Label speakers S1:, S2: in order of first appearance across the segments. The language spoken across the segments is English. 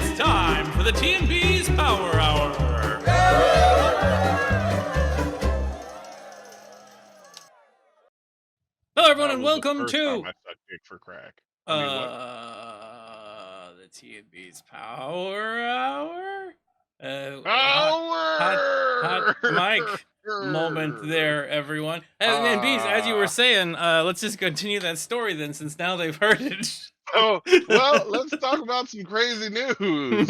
S1: It's time for the T Beaz Power Hour. Hello, everyone, and welcome to
S2: I sucked dick for crack. I mean, what?
S1: The T Beaz Power Hour. Hot
S2: Power!
S1: mic moment there, everyone. And Beaz, as you were saying, let's just continue that story then, since now they've heard it.
S2: Oh, well, let's talk about some crazy news.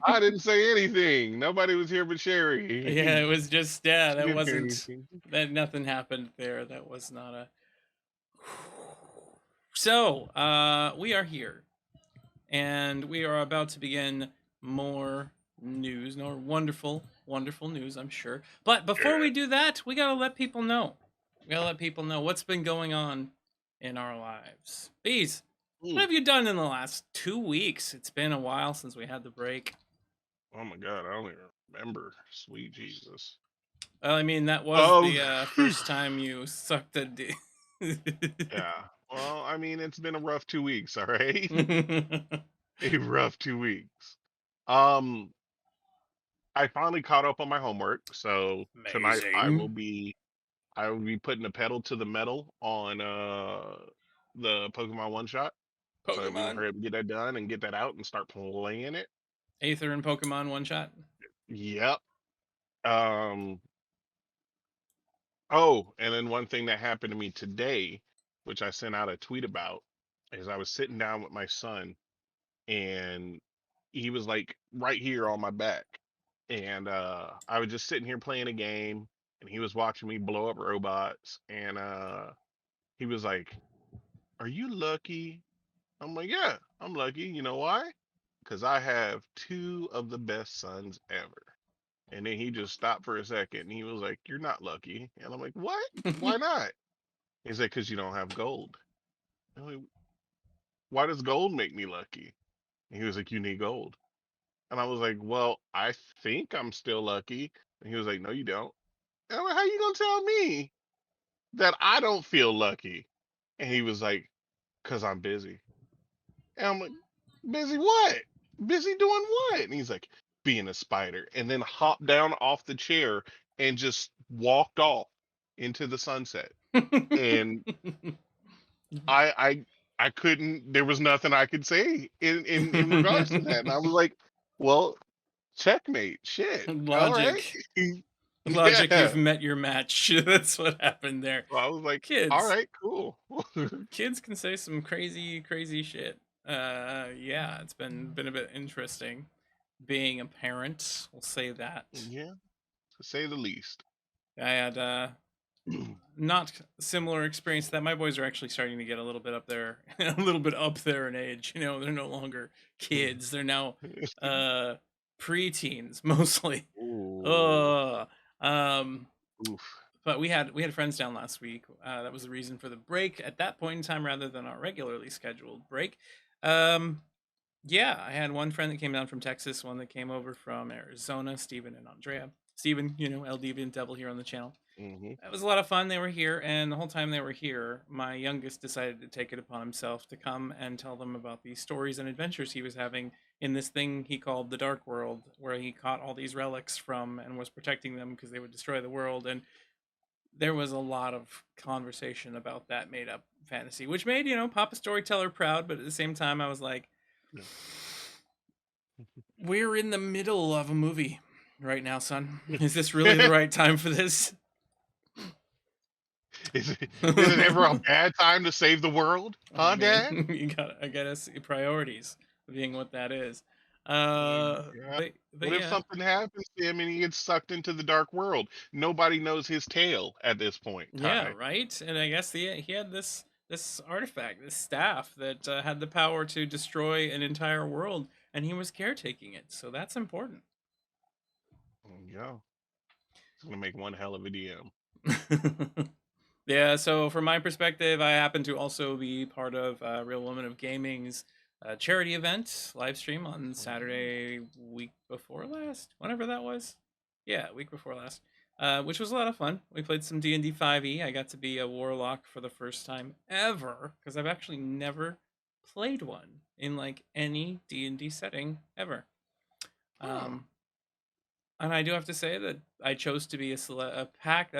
S2: I didn't say anything. Nobody was here but
S1: Yeah,
S2: Sherry.
S1: it was just
S2: She
S1: that
S2: didn't hear
S1: wasn't
S2: anything.
S1: that nothing happened there. That was not a. So, we are here, and we are about to begin more news, more wonderful, wonderful news, I'm sure. But before we do that, we gotta let people know. We gotta let people know what's been going on in our lives. Beaz, what
S2: Mm.
S1: have you done in the last 2 weeks? It's been a while since we had the break.
S2: Oh my God, I don't even remember. Sweet Jesus.
S1: Well, I mean, that was
S2: Oh,
S1: the first time you sucked a dick.
S2: yeah. Well, I mean, it's been a rough 2 weeks, all right? A rough 2 weeks. Um, I finally caught up on my homework, so tonight
S1: Amazing.
S2: I will be putting the pedal to the metal on the Pokemon One Shot. So we're gonna
S1: Pokemon.
S2: hurry up and get that done and get that out and start playing it.
S1: Aether and Pokemon one shot.
S2: Yep. Um oh, and then one thing that happened to me today, which I sent out a tweet about, is I was sitting down with my son and he was like right here on my back. And I was just sitting here playing a game and he was watching me blow up robots and he was like, "Are you lucky?" I'm like, "Yeah, I'm lucky. You know why? Because I have two of the best sons ever." And then he just stopped for a second and he was like, "You're not lucky." And I'm like, "What? Why not?" He's like, "Because you don't have gold." I'm like, "Why does gold make me lucky?" And he was like, "You need gold." And I was like, "Well, I think I'm still lucky." And he was like, "No, you don't." And I'm like, "How you gonna tell me that I don't feel lucky?" And he was like, "Because I'm busy." And I'm like, "Busy what? Busy doing what?" And he's like, "Being a spider." And then hopped down off the chair and just walked off into the sunset. And I I I couldn't there was nothing I could say in regards to that. And I was like, "Well, checkmate. Shit. All right."
S1: Logic. Logic, you've
S2: Yeah.
S1: met your match. That's what happened there.
S2: So I was like, "All
S1: Kids.
S2: right, cool."
S1: Kids can say some crazy, crazy shit. Yeah, it's been a bit interesting being a parent. We'll say that.
S2: Yeah, to say the least.
S1: I had not similar experience to that. My boys are actually starting to get a little bit up there, a little bit up there in age. You know, they're no longer kids. They're now uh preteens mostly.
S2: Ooh.
S1: Uh um
S2: Oof.
S1: but we had friends down last week. That was the reason for the break at that point in time rather than our regularly scheduled break. Um yeah, I had one friend that came down from Texas, one that came over from Arizona, Steven and Andrea. Steven, you know, El Deviant Devil here on the channel.
S2: Hmm.
S1: It was a lot of fun. They were here, and the whole time they were here, my youngest decided to take it upon himself to come and tell them about the stories and adventures he was having in this thing he called the Dark World, where he caught all these relics from and was protecting them because they would destroy the world. And there was a lot of conversation about that made up fantasy, which made, you know, Papa Storyteller proud. But at the same time, I was like, we're in the middle of a movie right now, son. Is this really the right time for this?
S2: Is it ever a bad time to save the world,
S1: I
S2: huh,
S1: mean,
S2: Dad?
S1: I gotta see priorities being what that is.
S2: Yeah.
S1: But
S2: What if
S1: yeah,
S2: something happens to him and he gets sucked into the dark world? Nobody knows his tale at this point,
S1: yeah,
S2: Ty.
S1: right. And I guess he had this artifact, this staff that had the power to destroy an entire world, and he was caretaking it. So that's important.
S2: Yeah. It's gonna make one hell of a DM.
S1: Yeah, so from my perspective, I happen to also be part of Real Woman of Gaming's charity event live stream on Saturday, week before last, whenever that was. Yeah, week before last, which was a lot of fun. We played some D&D 5e. I got to be a warlock for the first time ever because I've actually never played one in like any D&D setting ever.
S2: Huh.
S1: And I do have to say that I chose to be a pact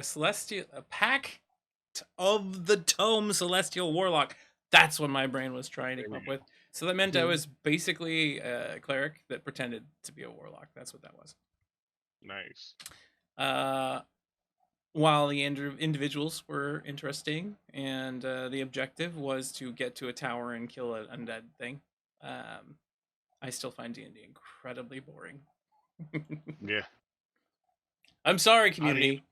S1: of the tome celestial warlock. That's what my brain was trying to come up with. So that meant I was basically a cleric that pretended to be a warlock. That's what that was.
S2: Nice.
S1: Uh, while the individuals were interesting, and the objective was to get to a tower and kill an undead thing, I still find D&D incredibly boring.
S2: Yeah.
S1: I'm sorry,
S2: I mean,
S1: community.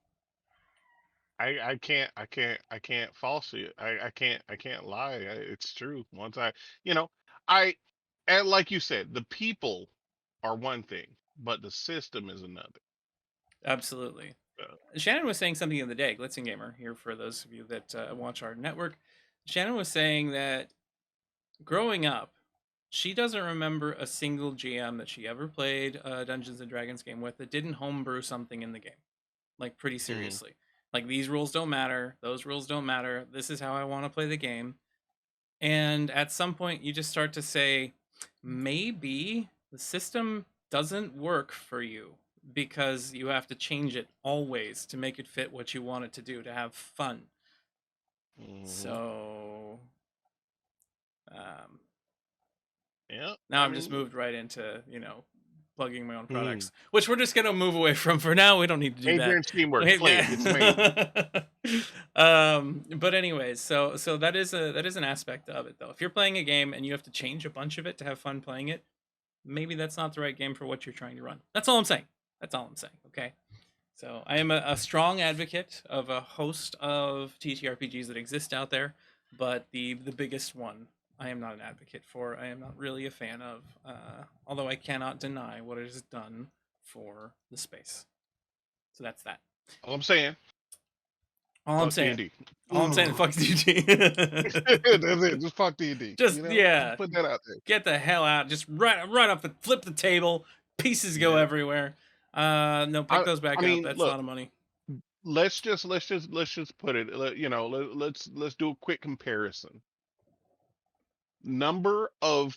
S2: I can't false it. I can't lie. It's true. Once you know, I, and like you said, the people are one thing, but the system is another.
S1: Absolutely.
S2: So,
S1: Shannon was saying something the other day, Glitzing Gamer, here for those of you that watch our network. Shannon was saying that growing up, she doesn't remember a single GM that she ever played a Dungeons and Dragons game with that didn't homebrew something in the game. Like, pretty
S2: mhm.
S1: seriously. Like, these rules don't matter. Those rules don't matter. This is how I want to play the game. And at some point, you just start to say, maybe the system doesn't work for you because you have to change it always to make it fit what you want it to do to have fun.
S2: Mhm.
S1: So, um,
S2: Yeah.
S1: now
S2: I
S1: I'm just
S2: mean,
S1: moved right into, plugging my own
S2: mhm.
S1: products, which we're just going to move away from for now. We don't need to do that.
S2: Adrian's teamwork.
S1: Okay,
S2: Play it. It's amazing.
S1: but anyways, so that is an aspect of it though. If you're playing a game and you have to change a bunch of it to have fun playing it, maybe that's not the right game for what you're trying to run. That's all I'm saying. That's all I'm saying. Okay. So I am a strong advocate of a host of TTRPGs that exist out there, but the biggest one I am not an advocate for. I am not really a fan of, although I cannot deny what it has done for the space. So that's that.
S2: All I'm saying,
S1: All I'm
S2: fuck
S1: saying.
S2: D&D.
S1: All I'm saying. Fuck DT.
S2: That's it. Just fuck D&D.
S1: Just
S2: You know, just
S1: yeah,
S2: put that out there.
S1: get the hell out. Just right off the flip the table. Pieces go
S2: Yeah.
S1: everywhere. No, pick those
S2: I
S1: back up.
S2: mean,
S1: That's a
S2: look,
S1: lot of money.
S2: let's just put it. You know, let's do a quick comparison. Number of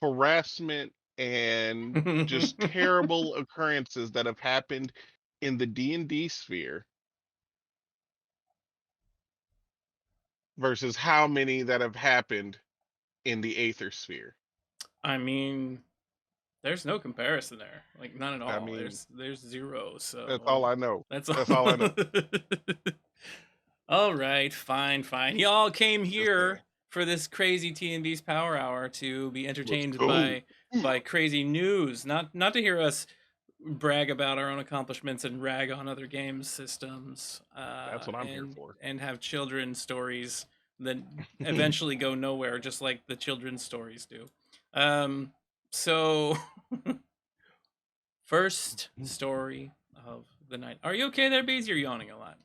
S2: harassment and just terrible occurrences that have happened in the D&D sphere versus how many that have happened in the Aether sphere.
S1: I mean, there's no comparison there. Like none at
S2: I
S1: all.
S2: mean,
S1: There's zero.
S2: that's
S1: So
S2: all I know.
S1: that's
S2: That's
S1: all.
S2: all I know.
S1: All right, fine, fine. Y'all came
S2: Just saying.
S1: here for this crazy T and B's Power Hour to be
S2: Let's
S1: entertained
S2: go.
S1: by crazy news, not to hear us brag about our own accomplishments and rag on other games systems,
S2: That's what I'm here for.
S1: and have children's stories that eventually go nowhere, just like the children's stories do. Um, so first story of the night. Are you okay there, Bees? You're yawning a lot.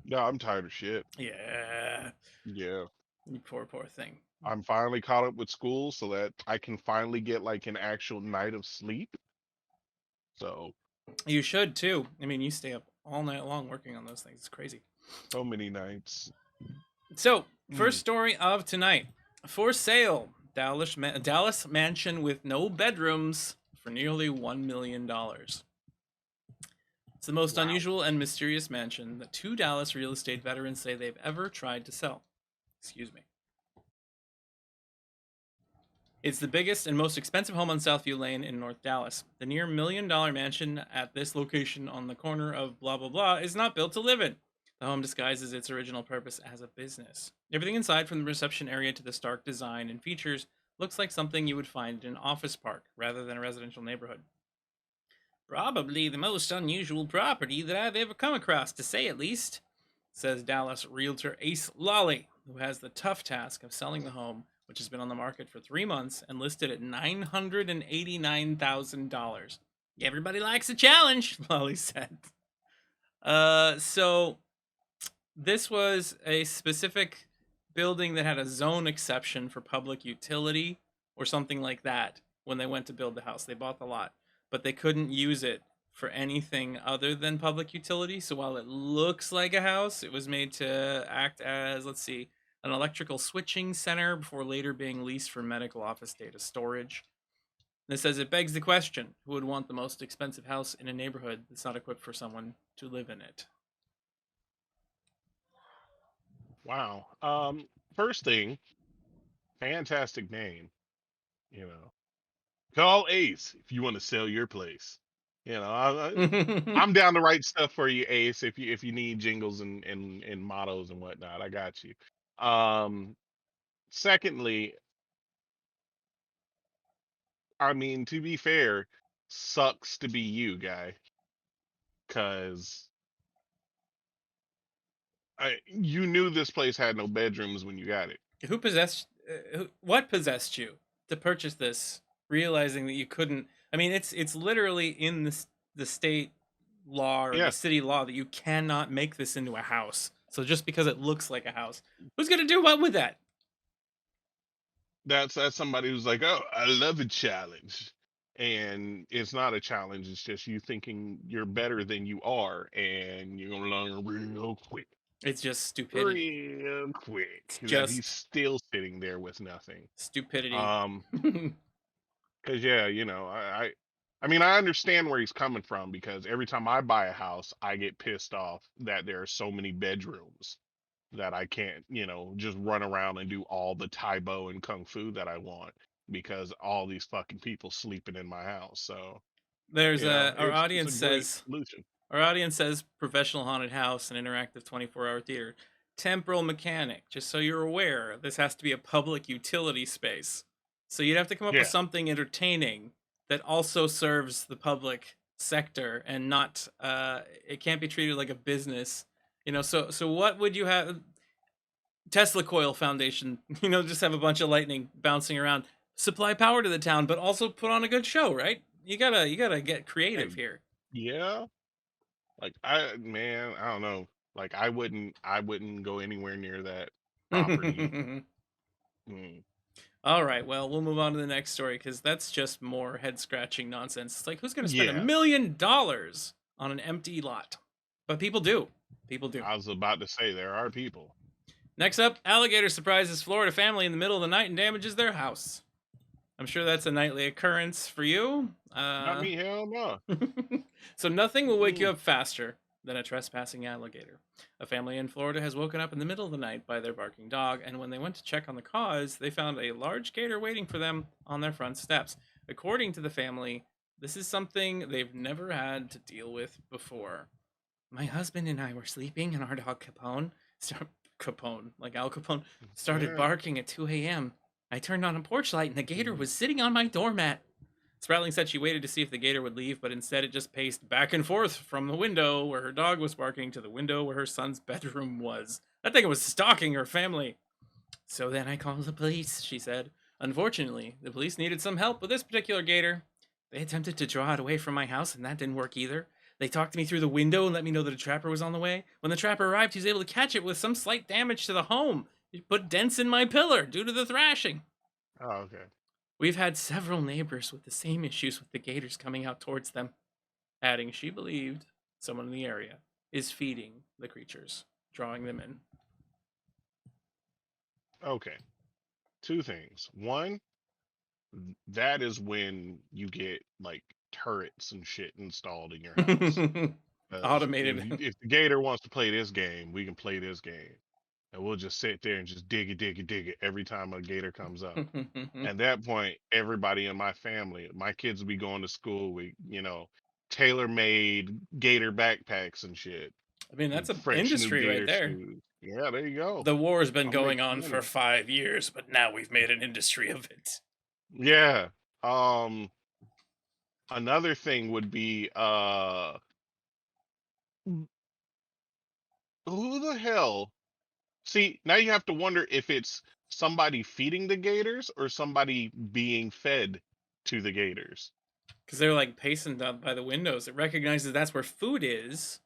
S2: No, I'm tired of shit.
S1: Yeah,
S2: Yeah.
S1: you poor thing.
S2: I'm finally caught up with school so that I can finally get like an actual night of sleep. So,
S1: You should too. I mean, you stay up all night long working on those things. It's crazy.
S2: so many nights.
S1: So, first
S2: Mm.
S1: story of tonight. For sale, Dallas mansion with no bedrooms for nearly $1 million. It's the most
S2: Wow.
S1: unusual and mysterious mansion that two Dallas real estate veterans say they've ever tried to sell. Excuse me. It's the biggest and most expensive home on Southview Lane in North Dallas. The near $1 million mansion at this location on the corner of blah blah blah is not built to live in. The home disguises its original purpose as a business. Everything inside, from the reception area to the stark design and features, looks like something you would find in an office park rather than a residential neighborhood. Probably the most unusual property that I've ever come across, to say at least, says Dallas realtor Ace Lawley, who has the tough task of selling the home, which has been on the market for 3 months and listed at $989,000. Everybody likes a challenge, Lawley said. So this was a specific building that had a zone exception for public utility or something like that when they went to build the house. They bought the lot, but they couldn't use it for anything other than public utility. So while it looks like a house, it was made to act as, let's see, an electrical switching center before later being leased for medical office data storage. And it says it begs the question, who would want the most expensive house in a neighborhood that's not equipped for someone to live in it?
S2: Wow. First thing, fantastic name. You know, call Ace if you want to sell your place. You know, I'm down to write stuff for you, Ace. If you need jingles and mottos and whatnot, I got you. Um, Secondly, I mean, to be fair, sucks to be you, guy, because you knew this place had no bedrooms when you got it.
S1: Who possessed? What possessed you to purchase this, realizing that you couldn't? I mean, it's literally in the state law or the
S2: Yeah,
S1: city law that you cannot make this into a house. So just because it looks like a house, who's gonna do what with that?
S2: that's somebody who's like, oh, I love a challenge, and it's not a challenge. It's just you thinking you're better than you are, and you're gonna learn
S1: It's just stupidity.
S2: real quick
S1: It's
S2: that he's
S1: just
S2: still sitting there with nothing.
S1: stupidity.
S2: Um, because yeah, you know, I mean, I understand where he's coming from because every time I buy a house, I get pissed off that there are so many bedrooms that I can't, you know, just run around and do all the Taibo and Kung Fu that I want because all these fucking people sleeping in my house. So,
S1: There's
S2: you know,
S1: a
S2: it's a great solution.
S1: our audience says professional haunted house and interactive 24-hour theater. Temporal mechanic, just so you're aware, this has to be a public utility space. So you'd have to come up with
S2: Yeah.
S1: something entertaining that also serves the public sector and not it can't be treated like a business. So what would you have? Tesla Coil Foundation, just have a bunch of lightning bouncing around. Supply power to the town, but also put on a good show, right? You gotta get creative
S2: Hey,
S1: here.
S2: yeah. Like man, I don't know. Like I wouldn't go anywhere near that property. Mm.
S1: All right, well, we'll move on to the next story because that's just more head scratching nonsense. It's like, who's going to spend
S2: Yeah.
S1: $1 million on an empty lot? But people do. People do.
S2: I was about to say there are people.
S1: Next up, alligator surprises Florida family in the middle of the night and damages their house. I'm sure that's a nightly occurrence for you.
S2: Not me, hell no.
S1: So nothing will wake you
S2: Mm.
S1: up faster than a trespassing alligator. A family in Florida has woken up in the middle of the night by their barking dog, and when they went to check on the cause, they found a large gator waiting for them on their front steps. According to the family, this is something they've never had to deal with before. My husband and I were sleeping, and our dog Capone, like Al Capone, started
S2: Yeah.
S1: barking at 2 a.m. I turned on a porch light, and the gator was sitting on my doormat. Spratling said she waited to see if the gator would leave, but instead it just paced back and forth from the window where her dog was barking to the window where her son's bedroom was. I think it was stalking her family. So then I called the police, she said. Unfortunately, the police needed some help with this particular gator. They attempted to draw it away from my house, and that didn't work either. They talked to me through the window and let me know that a trapper was on the way. When the trapper arrived, he was able to catch it with some slight damage to the home. He put dents in my pillar due to the thrashing.
S2: Oh, okay.
S1: We've had several neighbors with the same issues with the gators coming out towards them, adding she believed someone in the area is feeding the creatures, drawing them in.
S2: Okay. Two things. One, that is when you get like turrets and shit installed in your house. Because
S1: Automated.
S2: if the gator wants to play this game, we can play this game. And we'll just sit there and just dig it, dig it, dig it every time a gator comes up. At that point, everybody in my family, my kids will be going to school with, you know, tailor-made gator backpacks and shit,
S1: I mean,
S2: and
S1: that's an
S2: fresh new
S1: industry right
S2: gator
S1: there.
S2: shoes. Yeah, there you go.
S1: The war's been
S2: I'll make
S1: going on
S2: some
S1: for
S2: money.
S1: 5 years, but now we've made an industry of it.
S2: Yeah. Um, Another thing would be who the hell? See, now you have to wonder if it's somebody feeding the gators or somebody being fed to the gators.
S1: Because they're like pacing up by the windows. It recognizes that's where food is.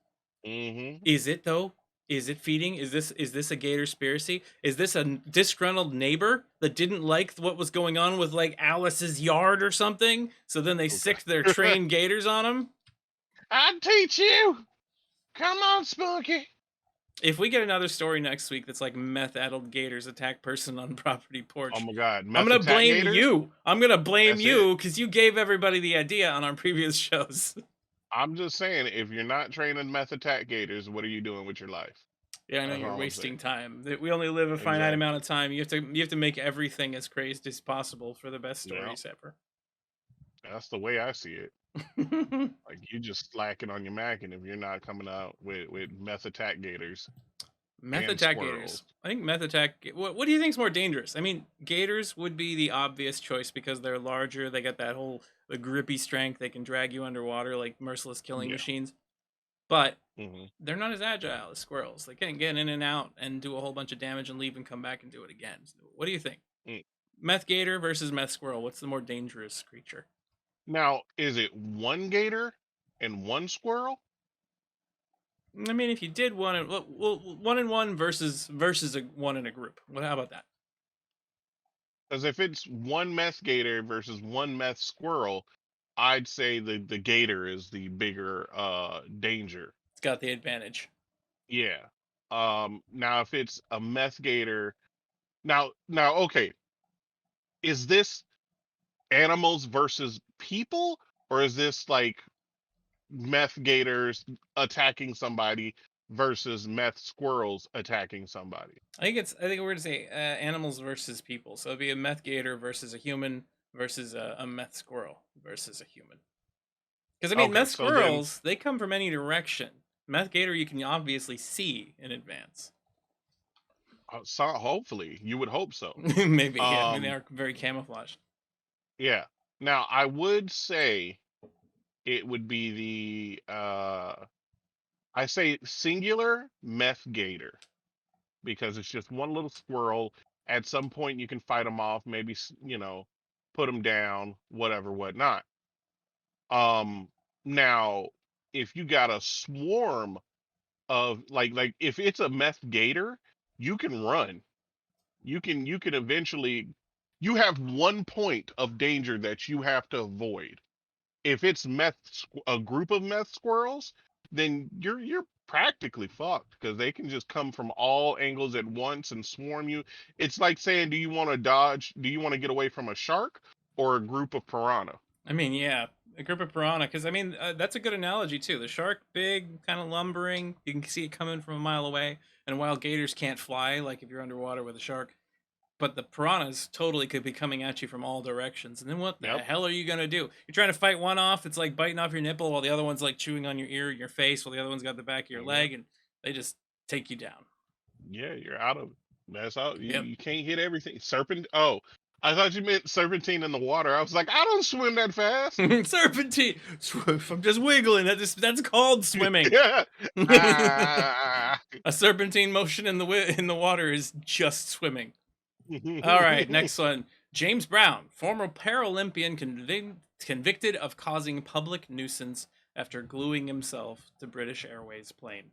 S2: Hmm.
S1: Is it though? Is it feeding? Is this a gator spiracy? Is this a disgruntled neighbor that didn't like what was going on with like Alice's yard or something? So then they
S2: Okay.
S1: sicked their trained gators on him?
S2: I'll teach you. Come on, Spunky.
S1: If we get another story next week that's like meth-addled gators attack person on property
S2: Oh
S1: porch,
S2: my God,
S1: I'm
S2: meth
S1: gonna
S2: attack
S1: blame
S2: gators.
S1: you. I'm gonna blame
S2: That's it.
S1: you because you gave everybody the idea on our previous shows.
S2: I'm just saying, if you're not training meth attack gators, what are you doing with your life?
S1: Yeah, I know
S2: That's
S1: you're
S2: all I'm saying.
S1: wasting time. That we only live a finite
S2: Exactly.
S1: amount of time. You have to make everything as crazed as possible for the best
S2: Yeah,
S1: stories ever.
S2: that's the way I see it. Like you just slacking on your macking if you're not coming out with meth attack gators
S1: Meth
S2: and
S1: attack
S2: squirrels.
S1: gators. I think meth attack. What do you think is more dangerous? I mean, gators would be the obvious choice because they're larger. They got that whole the grippy strength. They can drag you underwater like merciless killing
S2: Yeah.
S1: machines. But
S2: Hmm.
S1: they're not as agile as squirrels. They can get in and out and do a whole bunch of damage and leave and come back and do it again. So what do you think? Meth gator versus meth squirrel. What's the more dangerous creature?
S2: Now, is it one gator and one squirrel?
S1: I mean, if you did one, well, one and one versus a one in a group. What? How about that?
S2: Because if it's one meth gator versus one meth squirrel, I'd say the gator is the bigger danger.
S1: It's got the advantage.
S2: Yeah. Now if it's a meth gator, now okay, is this animals versus people, or is this like meth gators attacking somebody versus meth squirrels attacking somebody?
S1: I think we're gonna say animals versus people. So it'd be a meth gator versus a human versus a meth squirrel versus a human. Because I mean,
S2: Okay,
S1: meth
S2: so then
S1: squirrels they come from any direction. Meth gator you can obviously see in advance.
S2: so hopefully you would hope so.
S1: Maybe yeah. I mean they
S2: Um,
S1: are very camouflaged.
S2: yeah. Now I would say it would be the I say singular meth gator because it's just one little squirrel. At some point you can fight them off, maybe put them down, whatever, whatnot. Um, Now if you got a swarm of like if it's a meth gator, you can run. You can eventually you have one point of danger that you have to avoid. If it's a group of meth squirrels, then you're practically fucked because they can just come from all angles at once and swarm you. It's like saying, do you want to get away from a shark or a group of piranha?
S1: I mean, yeah, a group of piranha. Because I mean, that's a good analogy too. The shark, big, kind of lumbering. You can see it coming from a mile away. And while gators can't fly, like if you're underwater with a shark, but the piranhas totally could be coming at you from all directions. And then what the
S2: Yep.
S1: hell are you gonna do? You're trying to fight one off. It's like biting off your nipple, while the other one's like chewing on your ear, your face, while the other one's got the back of your
S2: Yep.
S1: leg, and they just take you down.
S2: Yeah, you're out of it. That's out. You,
S1: Yep.
S2: you can't hit everything. Serpent. Oh, I thought you meant serpentine in the water. I was like, I don't swim that fast.
S1: Serpentine. I'm just wiggling. That's called swimming.
S2: Yeah. Ah.
S1: A serpentine motion in the water is just swimming. All right, next one. James Brown, former Paralympian, convicted of causing public nuisance after gluing himself to British Airways plane.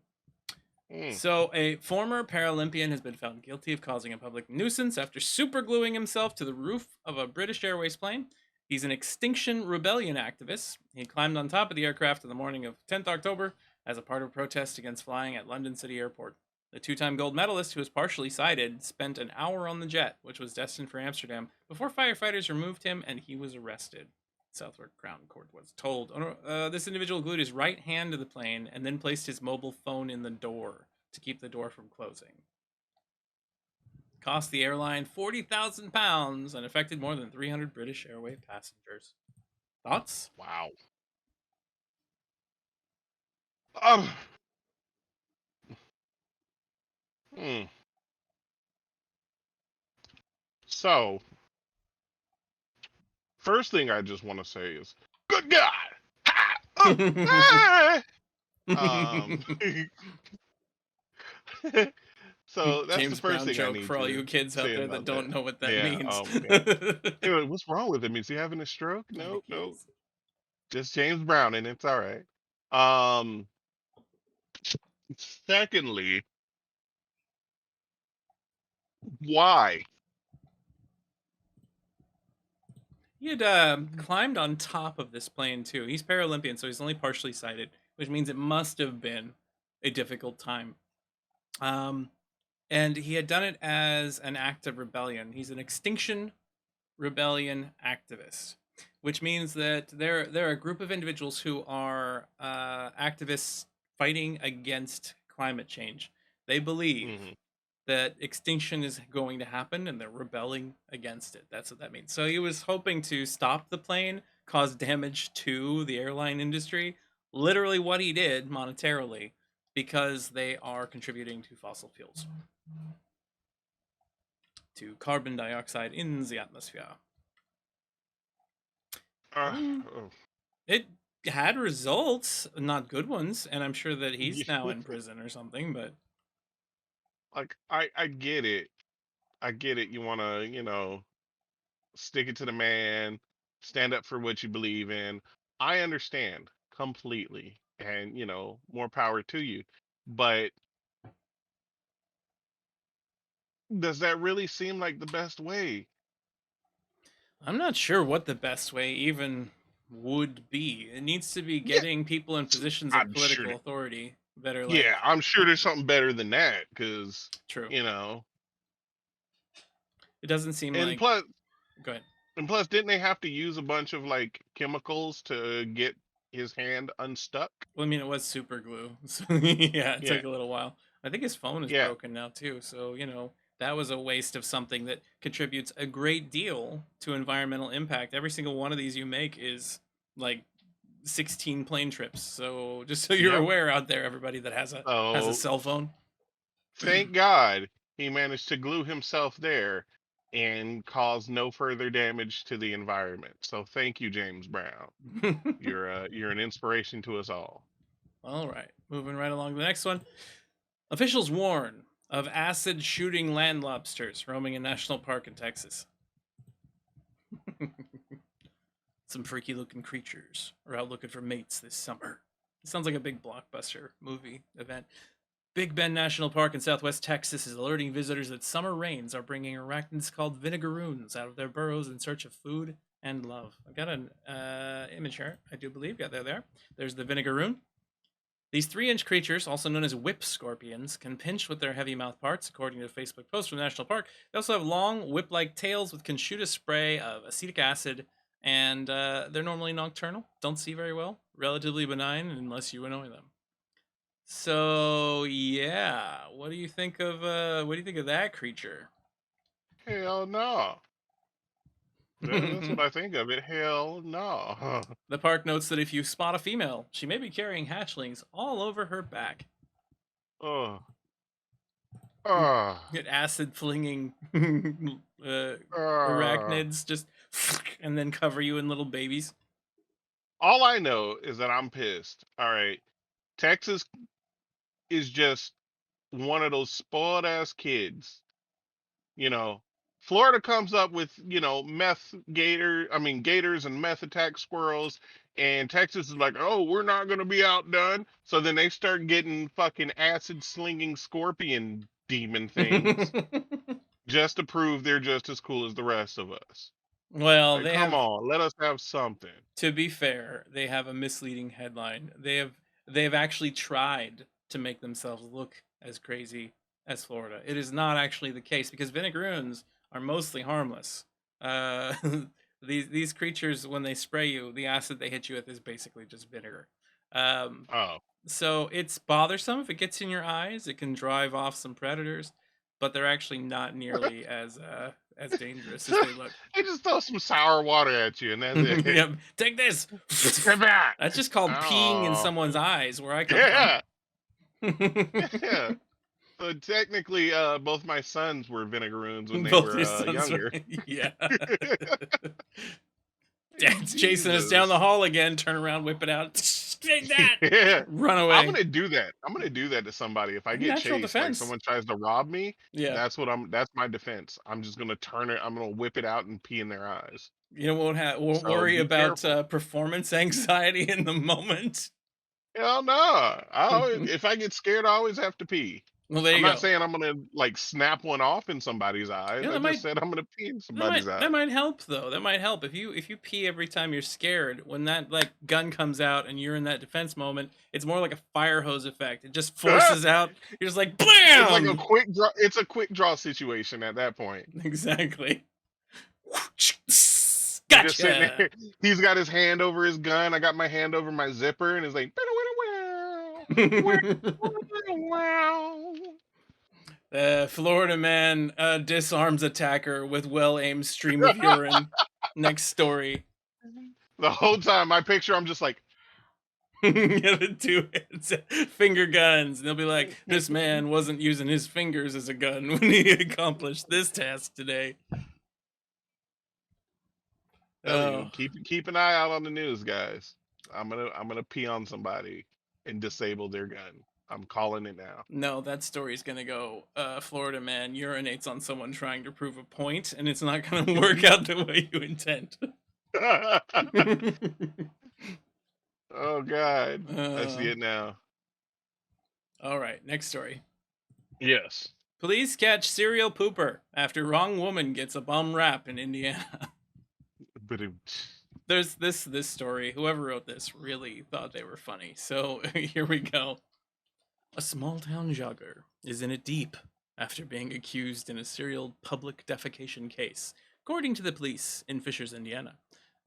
S2: Mm,
S1: So, a former Paralympian has been found guilty of causing a public nuisance after supergluing himself to the roof of a British Airways plane. He's an Extinction Rebellion activist. He climbed on top of the aircraft on the morning of 10th October as a part of a protest against flying at London City Airport. The two-time gold medalist, who was partially sighted, spent an hour on the jet, which was destined for Amsterdam, before firefighters removed him and he was arrested. Southwark Crown Court was told. This individual glued his right hand to the plane and then placed his mobile phone in the door to keep the door from closing. Cost the airline £40,000 and affected more than 300 British Airways passengers. Thoughts?
S2: wow. Um. hmm. So, first thing I just want to say is, good God. Ha! Ah! So that's the
S1: James
S2: first
S1: Brown
S2: thing I
S1: joke
S2: need
S1: for all
S2: to
S1: you kids out
S2: say
S1: there that
S2: about
S1: don't
S2: that.
S1: know what that
S2: Yeah.
S1: means.
S2: Oh my God. Anyway, what's wrong with him? Is he having a stroke?
S1: I think
S2: No,
S1: he
S2: no.
S1: is.
S2: Just James Brown, and it's all right. Um. Secondly, why?
S1: He had climbed on top of this plane too. He's Paralympian, so he's only partially sighted, which means it must have been a difficult time. Um, and he had done it as an act of rebellion. He's an Extinction Rebellion activist, which means that they're a group of individuals who are activists fighting against climate change. They believe
S2: Hmm.
S1: that extinction is going to happen and they're rebelling against it. That's what that means. So he was hoping to stop the plane, cause damage to the airline industry, literally what he did monetarily, because they are contributing to fossil fuels, to carbon dioxide in the atmosphere.
S2: Uh,
S1: Mm,
S2: oh,
S1: It had results, not good ones, and I'm sure that he's now
S2: yeah,
S1: in prison or something, but
S2: like I get it. I get it. You want to, stick it to the man, stand up for what you believe in. I understand completely, and more power to you. But does that really seem like the best way?
S1: I'm not sure what the best way even would be. It needs to be
S2: Yeah,
S1: getting people in positions of
S2: I'm sure.
S1: political authority that are like,
S2: Yeah, I'm sure there's something better than that, because
S1: true.
S2: you know.
S1: It doesn't seem
S2: And
S1: like.
S2: plus,
S1: Go ahead.
S2: didn't they have to use a bunch of like chemicals to get his hand unstuck?
S1: Well, I mean, it was super glue, so yeah, it
S2: Yeah,
S1: took a little while. I think his phone is
S2: yeah,
S1: broken now too, so that was a waste of something that contributes a great deal to environmental impact. Every single one of these you make is like 16 plane trips. So just so you're
S2: yep.
S1: aware out there, everybody that has a
S2: So
S1: cell phone.
S2: thank God he managed to glue himself there and cause no further damage to the environment. So thank you, James Brown. You're an inspiration to us all.
S1: All right, moving right along to the next one. Officials warn of acid shooting land lobsters roaming a national park in Texas. Some freaky looking creatures are out looking for mates this summer. It sounds like a big blockbuster movie event. Big Bend National Park in southwest Texas is alerting visitors that summer rains are bringing arachnids called vinegaroons out of their burrows in search of food and love. I've got an image here, I do believe. Yeah, there. There's the vinegaroon. These 3-inch creatures, also known as whip scorpions, can pinch with their heavy mouth parts, according to a Facebook post from the National Park. They also have long, whip-like tails with can shoot a spray of acetic acid, and they're normally nocturnal, don't see very well, relatively benign unless you annoy them. So yeah, what do you think of that creature?
S2: Hell no. That's what
S1: The
S2: I think of it. Hell no.
S1: park notes that if you spot a female, she may be carrying hatchlings all over her back.
S2: Oh. Oh.
S1: Get acid flinging
S2: Oh.
S1: arachnids just and then cover you in little babies.
S2: All I know is that I'm pissed. All right. Texas is just one of those spoiled ass kids. You know, Florida comes up with, gators and meth attack squirrels. And Texas is like, oh, we're not going to be outdone. So then they start getting fucking acid slinging scorpion demon things just to prove they're just as cool as the rest of us.
S1: Well,
S2: Like, come on, let us have something.
S1: to be fair, they have a misleading headline. They have actually tried to make themselves look as crazy as Florida. It is not actually the case because vinegaroons are mostly harmless. Uh, these creatures, when they spray you, the acid they hit you with is basically just vinegar. Um,
S2: Oh.
S1: so it's bothersome if it gets in your eyes. It can drive off some predators, but they're actually not nearly as dangerous as they look.
S2: They just throw some sour water at you and that's it.
S1: Yep, take this.
S2: Come back.
S1: That's just called peeing in
S2: Oh.
S1: someone's eyes where I come from.
S2: Yeah. Yeah. So technically, both my sons were vinegaroons when they
S1: Both
S2: were
S1: your sons were,
S2: younger.
S1: yeah. Dad's chasing us down the
S2: Jesus.
S1: hall again. Turn around, whip it out. Take that.
S2: Yeah.
S1: Run
S2: I'm
S1: away.
S2: gonna do that. I'm gonna do that to somebody if I get
S1: Natural
S2: chased. Like
S1: defense.
S2: someone tries to rob me,
S1: Yeah.
S2: that's my defense. I'm just gonna turn it. I'm gonna whip it out and pee in their eyes.
S1: You won't
S2: So
S1: worry
S2: be
S1: about
S2: careful.
S1: performance anxiety in the moment.
S2: Hell no. If I get scared, I always have to pee.
S1: Well, there
S2: I'm
S1: you
S2: not
S1: go.
S2: saying I'm gonna like snap one off in somebody's eyes.
S1: Yeah,
S2: I just said I'm gonna pee in somebody's
S1: that
S2: eye.
S1: might help though. That might help if you pee every time you're scared. When that like gun comes out and you're in that defense moment, it's more like a fire hose effect. It just forces out. You're just like
S2: It's like a
S1: blam.
S2: quick draw. It's a quick draw situation at that point.
S1: Exactly.
S2: I'm just sitting
S1: Gotcha.
S2: there. He's got his hand over his gun. I got my hand over my zipper, and it's like,
S1: Florida man disarms attacker with well-aimed stream of urine. Next story.
S2: the whole time, my picture, I'm just like,
S1: Yeah, the two hands, finger guns. And they'll be like, this man wasn't using his fingers as a gun when he accomplished this task today.
S2: telling you,
S1: Oh,
S2: keep an eye out on the news, guys. I'm gonna pee on somebody and disable their gun. I'm calling it now.
S1: no, that story's gonna go, Florida man urinates on someone trying to prove a point, and it's not gonna work out the way you intend.
S2: Oh God, I see
S1: uh,
S2: it now.
S1: all right, next story.
S2: Yes.
S1: Police catch serial pooper after wrong woman gets a bum rap in Indiana.
S2: But it,
S1: There's this story. Whoever wrote this really thought they were funny. So here we go. A small town jogger is in it deep after being accused in a serial public defecation case, according to the police in Fishers, Indiana.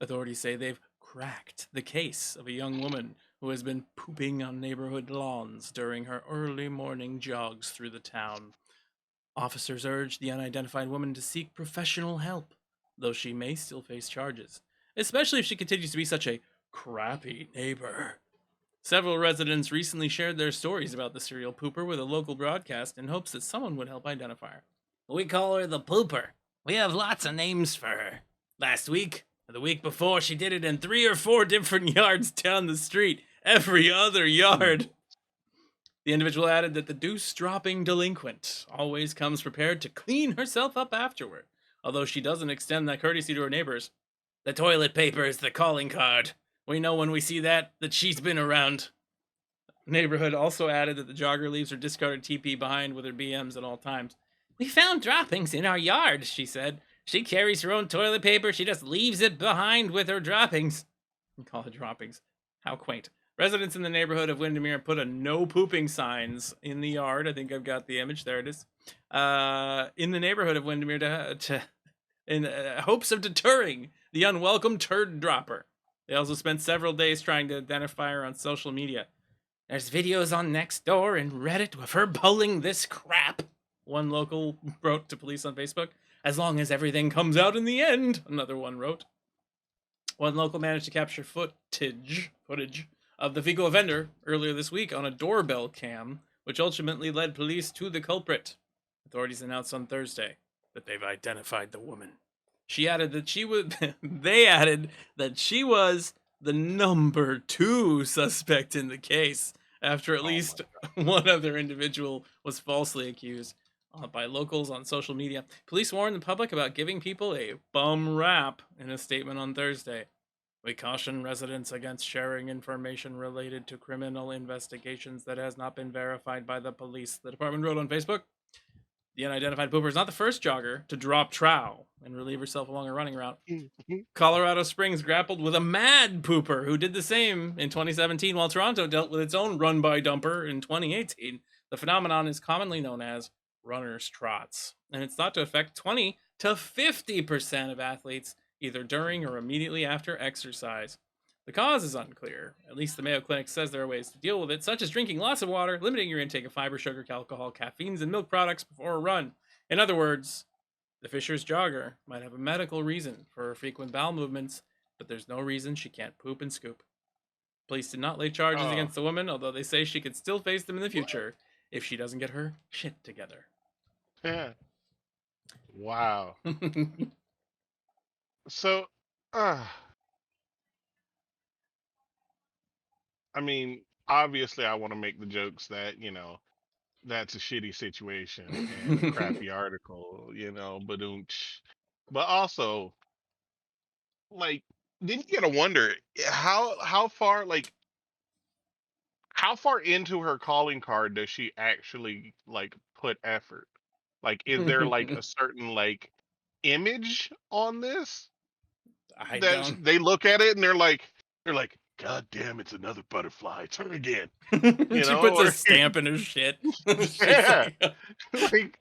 S1: Authorities say they've cracked the case of a young woman who has been pooping on neighborhood lawns during her early morning jogs through the town. Officers urged the unidentified woman to seek professional help, though she may still face charges, especially if she continues to be such a crappy neighbor. Several residents recently shared their stories about the serial pooper with a local broadcast in hopes that someone would help identify her. We call her the pooper. We have lots of names for her. Last week, or the week before, she did it in 3 or 4 different yards down the street, every other yard. The individual added that the deuce dropping delinquent always comes prepared to clean herself up afterward, although she doesn't extend that courtesy to her neighbors. The toilet paper is the calling card. We know when we see that she's been around. Neighborhood also added that the jogger leaves her discarded TP behind with her BMs at all times. We found droppings in our yard, she said. She carries her own toilet paper. She just leaves it behind with her droppings. We call it droppings. How quaint. Residents in the neighborhood of Windermere put a no pooping signs in the yard. I think I've got the image. There it is. In the neighborhood of Windermere in hopes of deterring the unwelcome turd dropper. They also spent several days trying to identify her on social media. There's videos on Nextdoor and Reddit of her pulling this crap, one local wrote to police on Facebook. As long as everything comes out in the end, another one wrote. One local managed to capture footage of the fecal offender earlier this week on a doorbell cam, which ultimately led police to the culprit. Authorities announced on Thursday that they've identified the woman. She added that she was they added that she was the number 2 suspect in the case after at
S2: oh
S1: least one other individual was falsely accused by locals on social media. Police warned the public about giving people a bum rap in a statement on Thursday. We caution residents against sharing information related to criminal investigations that has not been verified by the police, the department wrote on Facebook. The unidentified pooper is not the first jogger to drop trowel and relieve herself along a running route.
S2: my.
S1: Colorado Springs grappled with a mad pooper who did the same in 2017, while Toronto dealt with its own run-by dumper in 2018. The phenomenon is commonly known as runner's trots, and it's thought to affect 20 to 50% of athletes either during or immediately after exercise. The cause is unclear. At least the Mayo Clinic says there are ways to deal with it, such as drinking lots of water, limiting your intake of fiber, sugar, alcohol, caffeines, and milk products before a run. In other words, the Fisher's jogger might have a medical reason for her frequent bowel movements, but there's no reason she can't poop and scoop. Police did not lay charges
S2: Oh,
S1: against the woman, although they say she could still face them in the future if she doesn't get her shit together.
S2: yeah. Wow. So, uh, I mean, obviously, I want to make the jokes that that's a shitty situation and a crappy article, but also, like, then you gotta wonder how far, like, how far into her calling card does she actually like put effort? Like, is there like a certain like image on this
S1: I
S2: that
S1: don't.
S2: they look at it and they're like, God damn, it's another butterfly. Try again,
S1: She puts a
S2: or
S1: stamp in her shit. She's
S2: yeah,
S1: like,
S2: like,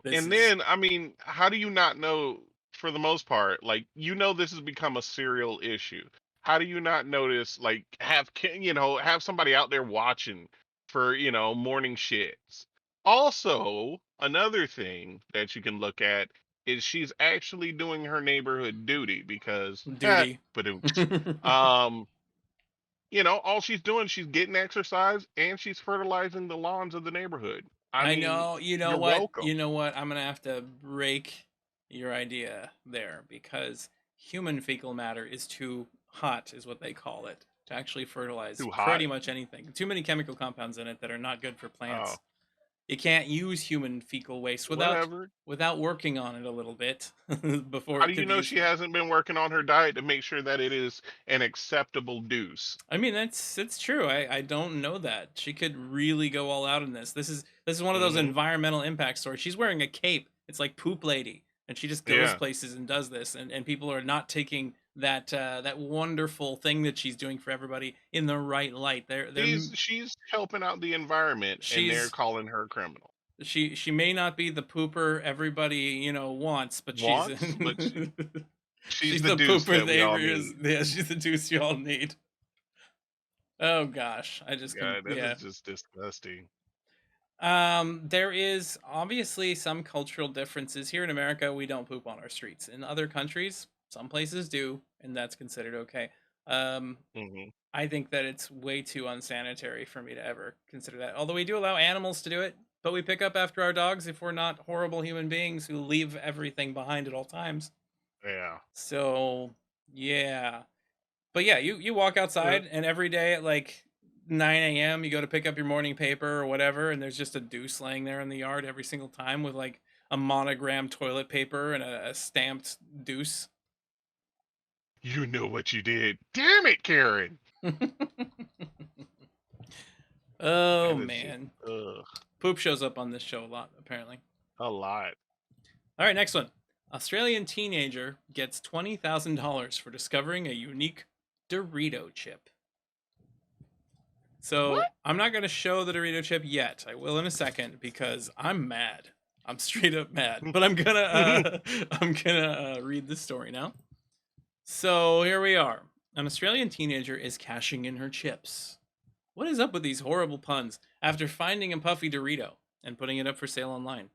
S1: this
S2: and
S1: is.
S2: then I mean, how do you not know? For the most part, like this has become a serial issue. How do you not notice? Like, have somebody out there watching for morning shits. Also, another thing that you can look at is she's actually doing her neighborhood duty because,
S1: Duty.
S2: but um, all she's doing, she's getting exercise and she's fertilizing the lawns of the neighborhood. I
S1: I
S2: mean,
S1: know. You know
S2: you're
S1: what?
S2: welcome.
S1: You know what? I'm gonna have to break your idea there because human fecal matter is too hot, is what they call it, to actually fertilize
S2: Too hot.
S1: pretty much anything. Too many chemical compounds in it that are not good for
S2: Oh,
S1: plants. You can't use human fecal waste
S2: whatever.
S1: without working on it a little bit before
S2: How
S1: it
S2: do you
S1: could be
S2: know she
S1: useful.
S2: hasn't been working on her diet to make sure that it is an acceptable deuce?
S1: I mean, it's true. I don't know that. She could really go all out in this. This is one of those
S2: Hmm.
S1: environmental impact stories. She's wearing a cape. It's like Poop Lady, and she just goes
S2: Yeah.
S1: places and does this, and people are not taking that wonderful thing that she's doing for everybody in the right light.
S2: She's helping out the environment and they're
S1: She's
S2: calling her a criminal.
S1: she may not be the pooper everybody wants, but she's
S2: Wants, but she's
S1: she's
S2: the
S1: the
S2: deuce
S1: pooper
S2: that we
S1: they
S2: all
S1: is
S2: need.
S1: yeah, she's the deuce you all need. Oh gosh, I just can
S2: God, that
S1: yeah.
S2: is just disgusting.
S1: There is obviously some cultural differences. Here in America, we don't poop on our streets. In other countries, some places do, and that's considered okay. Um,
S2: Hmm.
S1: I think that it's way too unsanitary for me to ever consider that. Although we do allow animals to do it, but we pick up after our dogs if we're not horrible human beings who leave everything behind at all times.
S2: Yeah.
S1: So, yeah. But yeah, you walk
S2: Uh,
S1: outside and every day at like 9 a.m. you go to pick up your morning paper or whatever, and there's just a deuce laying there in the yard every single time with like a monogrammed toilet paper and a stamped deuce.
S2: you know what you did. Damn it, Karen.
S1: Oh
S2: That is just
S1: man.
S2: ugh,
S1: Poop shows up on this show a lot, apparently.
S2: a lot.
S1: All right, next one. Australian teenager gets $20,000 for discovering a unique Dorito chip.
S2: What?
S1: So I'm not going to show the Dorito chip yet. I will in a second because I'm mad. I'm straight up mad. But I'm gonna read the story now. So here we are. An Australian teenager is cashing in her chips. What is up with these horrible puns? After finding a puffy Dorito and putting it up for sale online,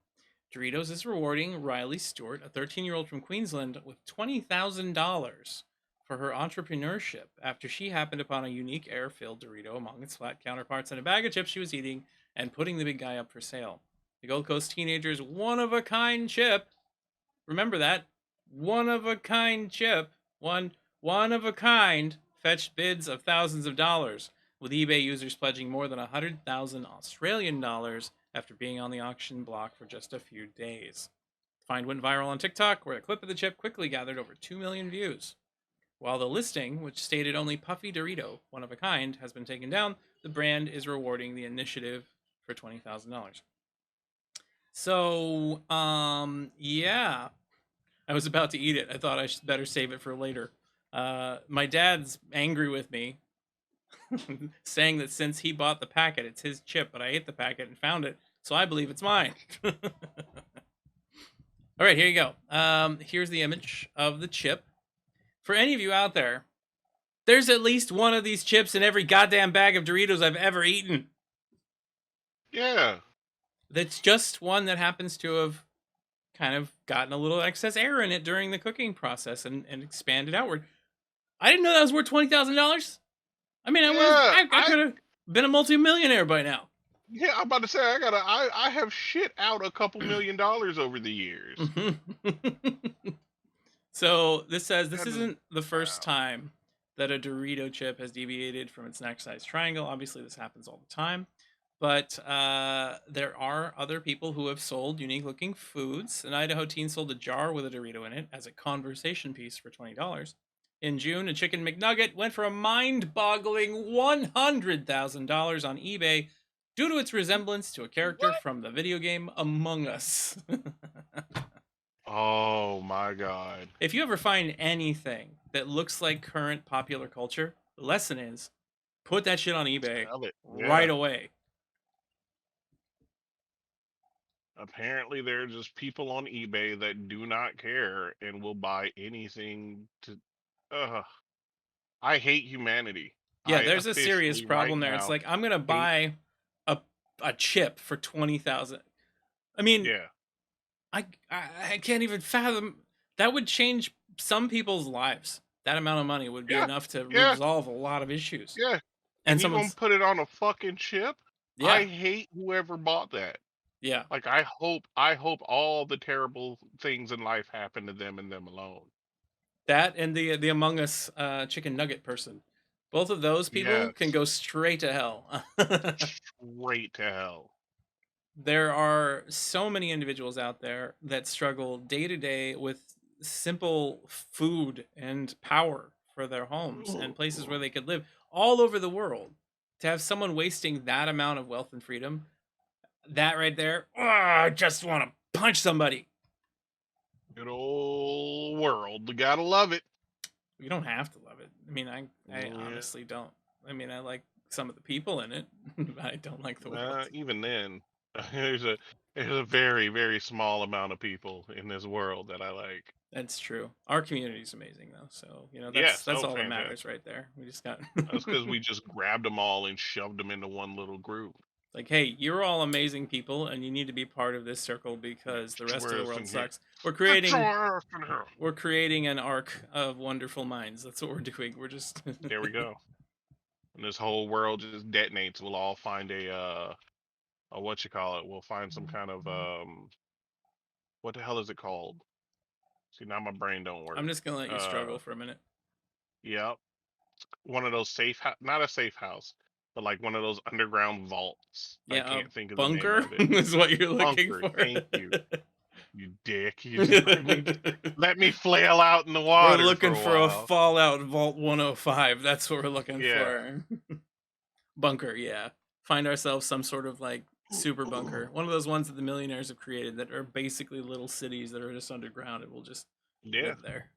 S1: Doritos is rewarding Riley Stewart, a 13-year-old from Queensland, with $20,000 for her entrepreneurship after she happened upon a unique air-filled Dorito among its flat counterparts in a bag of chips she was eating and putting the big guy up for sale. The Gold Coast teenager's one-of-a-kind chip, remember that, one-of-a-kind chip, one of a kind, fetched bids of thousands of dollars, with eBay users pledging more than 100,000 Australian dollars after being on the auction block for just a few days. The find went viral on TikTok, where a clip of the chip quickly gathered over 2 million views. While the listing, which stated only Puffy Dorito, one of a kind, has been taken down, the brand is rewarding the initiative for $20,000. So, yeah, I was about to eat it. I thought I should better save it for later. My dad's angry with me, saying that since he bought the packet, it's his chip, but I ate the packet and found it, so I believe it's mine. All right, here you go. Here's the image of the chip. For any of you out there, there's at least one of these chips in every goddamn bag of Doritos I've ever eaten.
S2: Yeah.
S1: That's just one that happens to have kind of gotten a little excess air in it during the cooking process and expanded outward. I didn't know that was worth $20,000. I mean,
S2: Yeah.
S1: I could have been a multimillionaire by now.
S2: Yeah, I'm about to say I have shit out a couple $1,000,000 over the years.
S1: So this says this
S2: That is
S1: isn't the first
S2: wow.
S1: time that a Dorito chip has deviated from its next size triangle. Obviously, this happens all the time. But there are other people who have sold unique looking foods. An Idaho teen sold a jar with a Dorito in it as a conversation piece for $20. In June, a chicken McNugget went for a mind-boggling $100,000 on eBay due to its resemblance to a character
S2: What?
S1: from the video game Among Us.
S2: Oh my God.
S1: If you ever find anything that looks like current popular culture, the lesson is put that shit on eBay
S2: Sell it.
S1: right
S2: Yeah.
S1: away.
S2: Apparently, there are just people on eBay that do not care and will buy anything to. Ugh. I hate humanity.
S1: Yeah,
S2: I
S1: there's a serious
S2: officially right
S1: problem there. It's
S2: now
S1: like I'm gonna
S2: hate.
S1: buy a a chip for 20,000. I mean,
S2: Yeah.
S1: I can't even fathom that would change some people's lives. That amount of money would be
S2: Yeah.
S1: enough to
S2: Yeah.
S1: resolve a lot of issues.
S2: Yeah.
S1: And
S2: And you gonna
S1: someone's
S2: put it on a fucking chip? I
S1: yeah,
S2: hate whoever bought that.
S1: yeah.
S2: Like I hope all the terrible things in life happen to them and them alone.
S1: That and the Among Us chicken nugget person. Both of those people can
S2: Yes.
S1: go straight to hell.
S2: Straight to hell.
S1: There are so many individuals out there that struggle day to day with simple food and power for their homes and places where they could live all over the world. To have someone wasting that amount of wealth and freedom, that right there, I just want to punch somebody.
S2: Good old world. You gotta love it.
S1: You don't have to love it. I mean, I
S2: Yeah.
S1: honestly don't. I mean, I like some of the people in it, but I don't like the world.
S2: Even then, there's a there's a very, very small amount of people in this world that I like.
S1: That's true. Our community is amazing though, so
S2: Yeah,
S1: that's
S2: so
S1: all that matters
S2: fantastic.
S1: right there. We just got
S2: That's because we just grabbed them all and shoved them into one little group.
S1: like, hey, you're all amazing people, and you need to be part of this circle
S2: Yeah,
S1: because the
S2: get
S1: rest of
S2: your
S1: the
S2: ass
S1: world
S2: in here.
S1: sucks.
S2: Get your ass in here.
S1: We're creating an arc of wonderful minds. That's what we're doing. We're just
S2: There we go. And this whole world just detonates. We'll all find a what you call it. We'll find some kind of what the hell is it called? See, now my brain don't
S1: I'm
S2: work.
S1: just gonna let you struggle for a minute.
S2: Yep, one of those not a safe house, but like one of those underground vaults. I
S1: Yeah, a
S2: can't think of the name
S1: bunker
S2: of it.
S1: is what you're looking
S2: Bunker.
S1: for.
S2: Thank you, you dick. You just let me flail out in the
S1: We're
S2: water for
S1: looking
S2: a
S1: for a
S2: while.
S1: Fallout Vault 105. That's what we're looking
S2: Yeah.
S1: for. Bunker, yeah. Find ourselves some sort of like super bunker. One of those ones that the millionaires have created that are basically little cities that are just underground and we'll just
S2: Yeah.
S1: live there.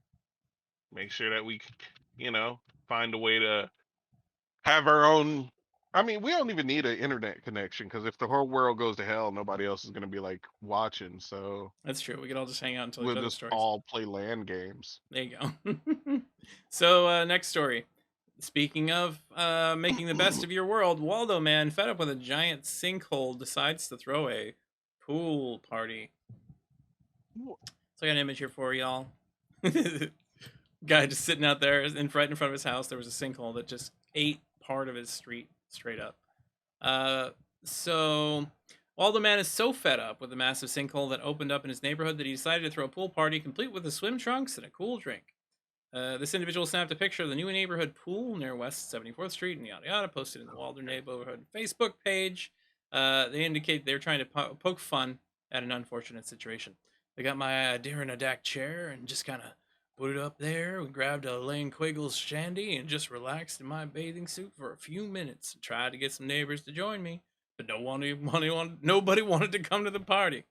S2: Make sure that we, find a way to have our own. I mean, we don't even need an internet connection because if the whole world goes to hell, nobody else is going to be like watching. So
S1: That's true. We could all just hang out and tell each
S2: we'll
S1: other
S2: just
S1: stories.
S2: all play LAN games.
S1: There you go. So, next story. Speaking of making the best of your world, Waldo man, fed up with a giant sinkhole, decides to throw a pool party. So I got an image here for y'all. Guy just sitting out there right in front of his house. There was a sinkhole that just ate part of his street straight up. So Waldo man is so fed up with the massive sinkhole that opened up in his neighborhood that he decided to throw a pool party complete with the swim trunks and a cool drink. This individual snapped a picture of the new neighborhood pool near West 74th Street and yada yada, posted in the Waldo neighborhood Facebook page. They indicate they're trying to poke fun at an unfortunate situation. They got my deer in a deck chair and just kind of put it up there. We grabbed a Lane Quiggles shandy and just relaxed in my bathing suit for a few minutes and tried to get some neighbors to join me, but nobody wanted to come to the party.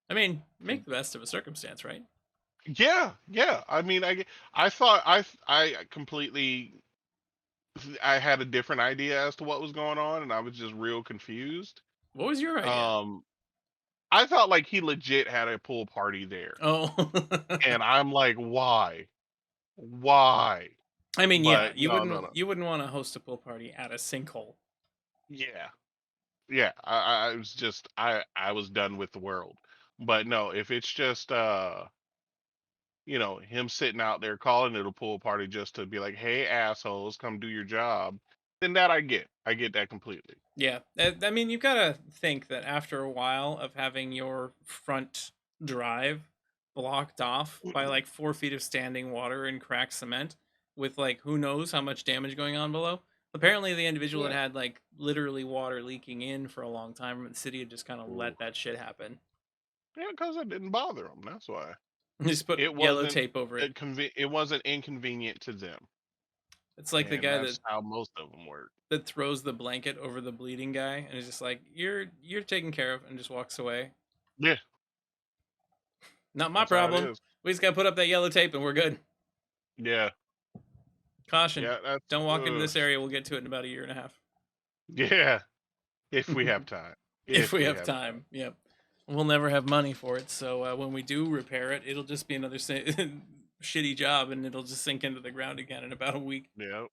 S1: I mean, make the best of a circumstance, right?
S2: Yeah, yeah. I mean, I thought I completely I had a different idea as to what was going on, and I was just real confused.
S1: What was your idea?
S2: Um, I thought like he legit had a pool party there,
S1: Oh,
S2: and I'm like, why, why?
S1: I mean, yeah,
S2: But no, no, no.
S1: you wouldn't want to host a pool party at a sinkhole.
S2: Yeah, yeah. I was just I was done with the world. But no, if it's just him sitting out there calling it a pool party just to be like, hey assholes, come do your job, then that I get. I get that completely.
S1: Yeah, I mean, you've got to think that after a while of having your front drive blocked off by like 4 feet of standing water and cracked cement, with like who knows how much damage going on below. Apparently, the individual
S2: Yeah.
S1: had like literally water leaking in for a long time, and the city had just kind of
S2: Ooh.
S1: let that shit happen.
S2: Yeah, because it didn't bother him. That's why.
S1: Just put
S2: It
S1: yellow
S2: wasn't
S1: tape over it.
S2: it wasn't inconvenient to them,
S1: It's like the
S2: and
S1: guy
S2: that's how most of them work.
S1: that throws the blanket over the bleeding guy and is just like, you're taken care of," and just walks away.
S2: Yeah,
S1: Not my
S2: that's how it
S1: problem.
S2: is.
S1: We just gotta put up that yellow tape and we're good.
S2: Yeah,
S1: Caution.
S2: yeah, that's
S1: Don't walk into this area. We'll get to it in about a year and a half.
S2: yeah. If we have time,
S1: If
S2: if
S1: we
S2: we
S1: have
S2: have time.
S1: time. Yep. We'll never have money for it. So when we do repair it, it'll just be another shitty job and it'll just sink into the ground again in about a week.
S2: Yeah,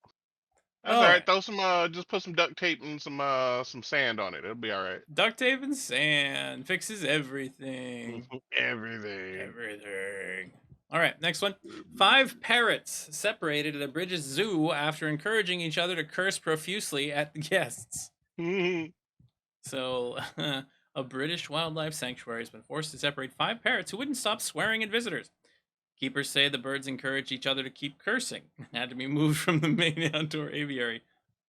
S2: that's all
S1: All
S2: right.
S1: right.
S2: Throw some just put some duct tape and some sand on it. It'll be all right.
S1: Duct tape and sand fixes everything.
S2: Everything.
S1: Everything. All right, next one. 5 parrots separated at a British zoo after encouraging each other to curse profusely at the guests. So, a British wildlife sanctuary has been forced to separate 5 parrots who wouldn't stop swearing at visitors. Keepers say the birds encouraged each other to keep cursing and had to be moved from the main outdoor aviary.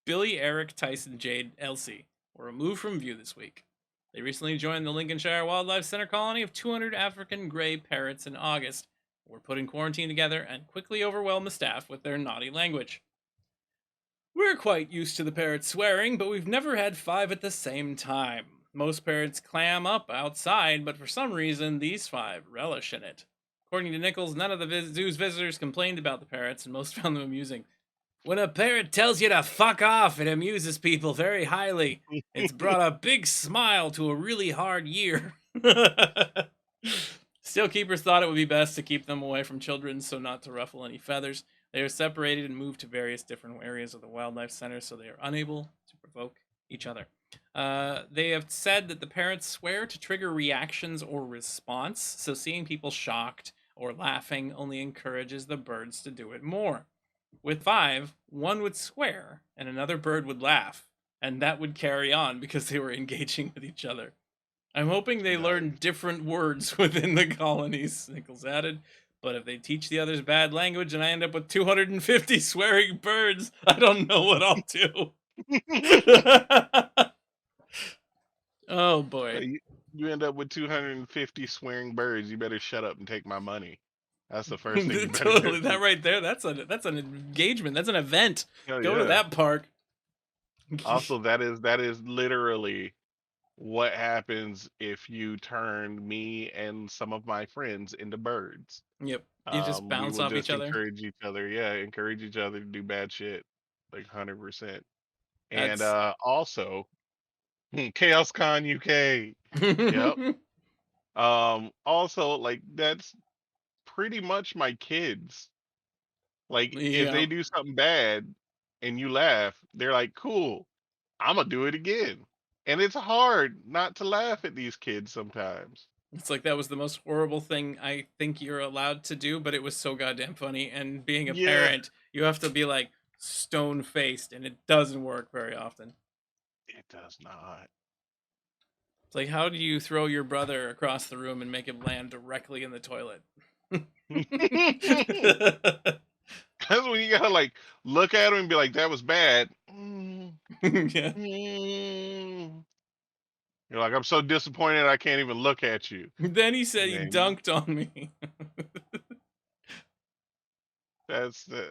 S1: Billy, Eric, Tyson, Jade, Elsie were removed from view this week. They recently joined the Lincolnshire Wildlife Center colony of 200 African gray parrots in August, were put in quarantine together, and quickly overwhelmed the staff with their naughty language. We're quite used to the parrots swearing, but we've never had 5 at the same time. Most parrots clam up outside, but for some reason, these 5 relish in it. According to Nichols, none of the zoo's visitors complained about the parrots, and most found them amusing. When a parrot tells you to fuck off, it amuses people very highly. It's brought a big smile to a really hard year. Still, keepers thought it would be best to keep them away from children so not to ruffle any feathers. They are separated and moved to various different areas of the wildlife center so they are unable to provoke each other. They have said that the parrots swear to trigger reactions or response, so seeing people shocked or laughing only encourages the birds to do it more. With 5, one would swear and another bird would laugh, and that would carry on because they were engaging with each other. I'm hoping they
S2: Nice.
S1: learn different words within the colonies, Nichols added. But if they teach the others bad language and I end up with 250 swearing birds, I don't know what I'll do. Oh
S2: So
S1: boy.
S2: you end up with 250 swearing birds. You better shut up and take my money. That's the first thing you better do.
S1: Totally, that right there. That's an engagement. That's an event.
S2: Hell
S1: Go to
S2: yeah.
S1: that park.
S2: Also, that is literally what happens if you turn me and some of my friends into birds.
S1: Yep. You just
S2: We
S1: bounce
S2: will
S1: off each
S2: just
S1: other.
S2: encourage each other. Yeah, encourage each other to do bad shit, like 100%. And
S1: That's
S2: also, Chaos Con UK. Yep. Also, like that's pretty much my kids. Like if
S1: yeah.
S2: they do something bad and you laugh, they're like, "Cool, I'm gonna do it again." And it's hard not to laugh at these kids sometimes.
S1: It's like that was the most horrible thing I think you're allowed to do, but it was so goddamn funny. And being a
S2: Yeah,
S1: parent, you have to be like stone faced, and it doesn't work very often.
S2: it does not.
S1: It's like, how do you throw your brother across the room and make him land directly in the toilet?
S2: That's when you gotta like look at him and be like, "That was bad."
S1: Yeah.
S2: Mm. You're like, "I'm so disappointed I can't even look at you."
S1: Then he said
S2: And
S1: he
S2: then
S1: dunked on me.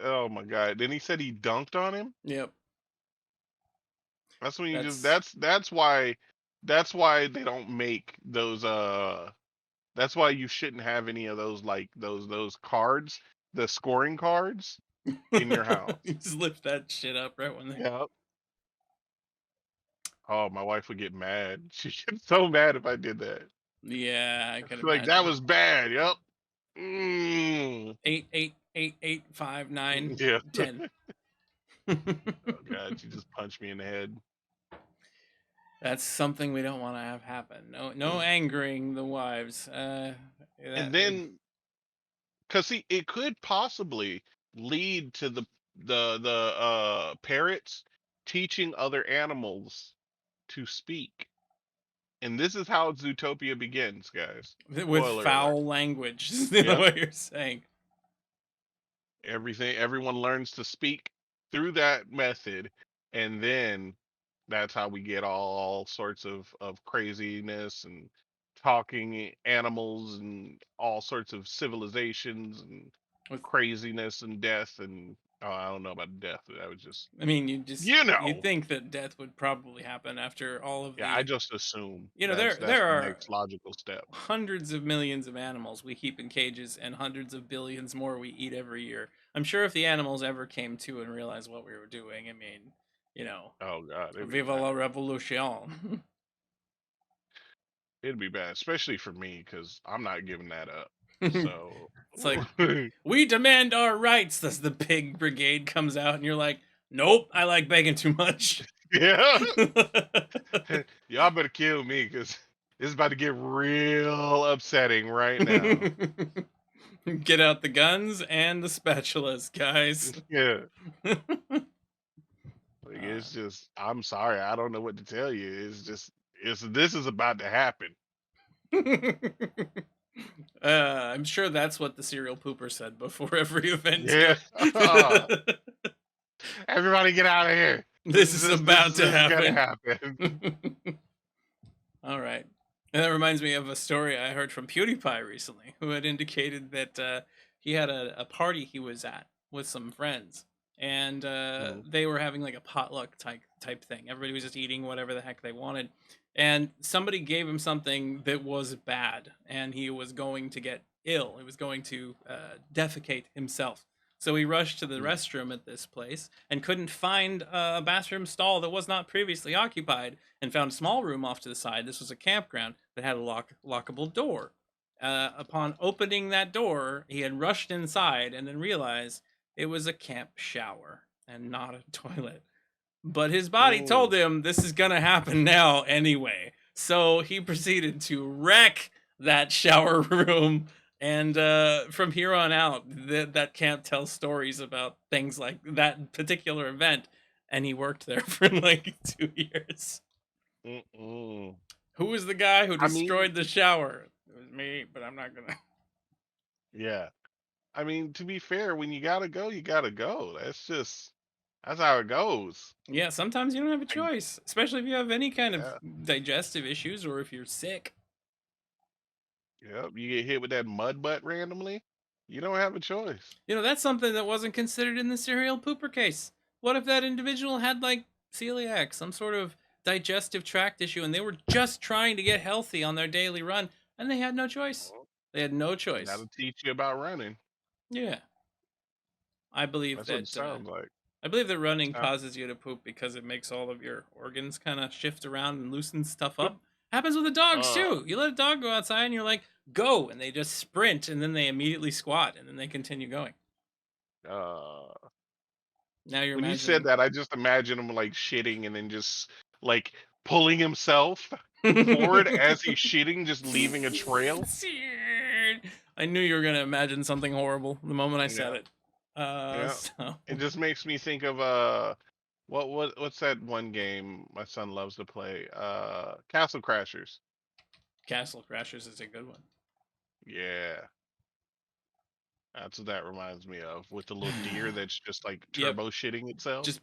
S2: oh my god. Then he said he dunked on him.
S1: Yep.
S2: That's when you just
S1: That's
S2: that's why they don't make those that's why you shouldn't have any of those like those cards, the scoring cards in your house.
S1: you just lift that shit up right when they.
S2: Yeah. Oh, my wife would get mad. She'd get so mad if I did that.
S1: Yeah, I can
S2: Like that
S1: imagine.
S2: was bad. Yep. Mm.
S1: 8, 8, 8, 8, 5, 9,
S2: Yeah.
S1: 10.
S2: Oh god, she just punched me in the head.
S1: That's something we don't want to have happen. No angering the wives.
S2: And
S1: That would.
S2: then, cause see, it could possibly lead to the parrots teaching other animals to speak. And this is how Zootopia begins, guys.
S1: With
S2: Spoiler alert.
S1: foul language, is
S2: Yep.
S1: what you're saying.
S2: Everyone learns to speak through that method, and then that's how we get all sorts of craziness and talking animals and all sorts of civilizations and
S1: With,
S2: craziness and death and I don't know about death. That was just
S1: I mean,
S2: you
S1: you
S2: know.
S1: think that death would probably happen after all of
S2: Yeah, I
S1: the,
S2: just assume
S1: there
S2: that's the
S1: are
S2: next logical step.
S1: hundreds of millions of animals we keep in cages and hundreds of billions more we eat every year. I'm sure if the animals ever came to and realized what we were doing, I mean, you know,
S2: Oh God, it'd be
S1: viva la
S2: bad.
S1: revolution.
S2: It'd be bad, especially for me because I'm not giving that up. So
S1: It's like, we demand our rights as the pig brigade comes out, and you're like, nope, I like bacon too much.
S2: yeah, y'all better kill me because it's about to get real upsetting right now.
S1: Get out the guns and the spatulas, guys.
S2: Yeah, like
S1: uh,
S2: it's just I'm sorry, I don't know what to tell you. It's just it's this is about to happen.
S1: I'm sure that's what the serial pooper said before every event
S2: Yeah,
S1: too.
S2: everybody get out of here.
S1: This is about to
S2: This is gonna
S1: happen.
S2: happen.
S1: All right. And that reminds me of a story I heard from PewDiePie recently, who had indicated that he had a party he was at with some friends, and
S2: Mhm.
S1: they were having like a potluck type thing. Everybody was just eating whatever the heck they wanted, and somebody gave him something that was bad, and he was going to get ill. He was going to defecate himself. So he rushed to the
S2: Mm.
S1: restroom at this place and couldn't find a bathroom stall that was not previously occupied, and found a small room off to the side. This was a campground that had a lockable door. Upon opening that door, he had rushed inside and then realized it was a camp shower and not a toilet. But his body
S2: Mm.
S1: told him this is gonna happen now anyway. So he proceeded to wreck that shower room. And from here on out, that camp tells stories about things like that particular event. And he worked there for like 2 years.
S2: Mm-mm.
S1: Who was the guy who
S2: I mean,
S1: destroyed the shower? It was me, but I'm not gonna.
S2: yeah. I mean, to be fair, when you gotta go. That's how it goes.
S1: Yeah, sometimes you don't have a
S2: I,
S1: choice, especially if you have any kind of
S2: yeah,
S1: digestive issues or if you're sick.
S2: yeah. You get hit with that mud butt randomly, you don't have a choice.
S1: That's something that wasn't considered in the serial pooper case. What if that individual had like celiac, some sort of digestive tract issue, and they were just trying to get healthy on their daily run, and they had no choice?
S2: Well,
S1: They had no choice.
S2: that'll teach you about running.
S1: Yeah, I believe
S2: That's what it
S1: that.
S2: sounds like.
S1: I believe that running
S2: Uh,
S1: causes you to poop because it makes all of your organs kind of shift around and loosens stuff up. Happens with the dogs
S2: uh,
S1: too. You let a dog go outside and you're like, go, and they just sprint and then they immediately squat and then they continue going.
S2: uh.
S1: Now you're
S2: When you said
S1: imagining.
S2: that, I just imagine him like shitting and then just like pulling himself forward as he's shitting, just leaving a trail.
S1: I knew you were gonna imagine something horrible the moment I said
S2: Yeah,
S1: it.
S2: yeah.
S1: So
S2: It just makes me think of what's that one game my son loves to play? Castle Crashers.
S1: Castle Crashers is a good one.
S2: Yeah, that's what that reminds me of with the little deer that's just like
S1: Yep,
S2: turbo shitting itself.
S1: just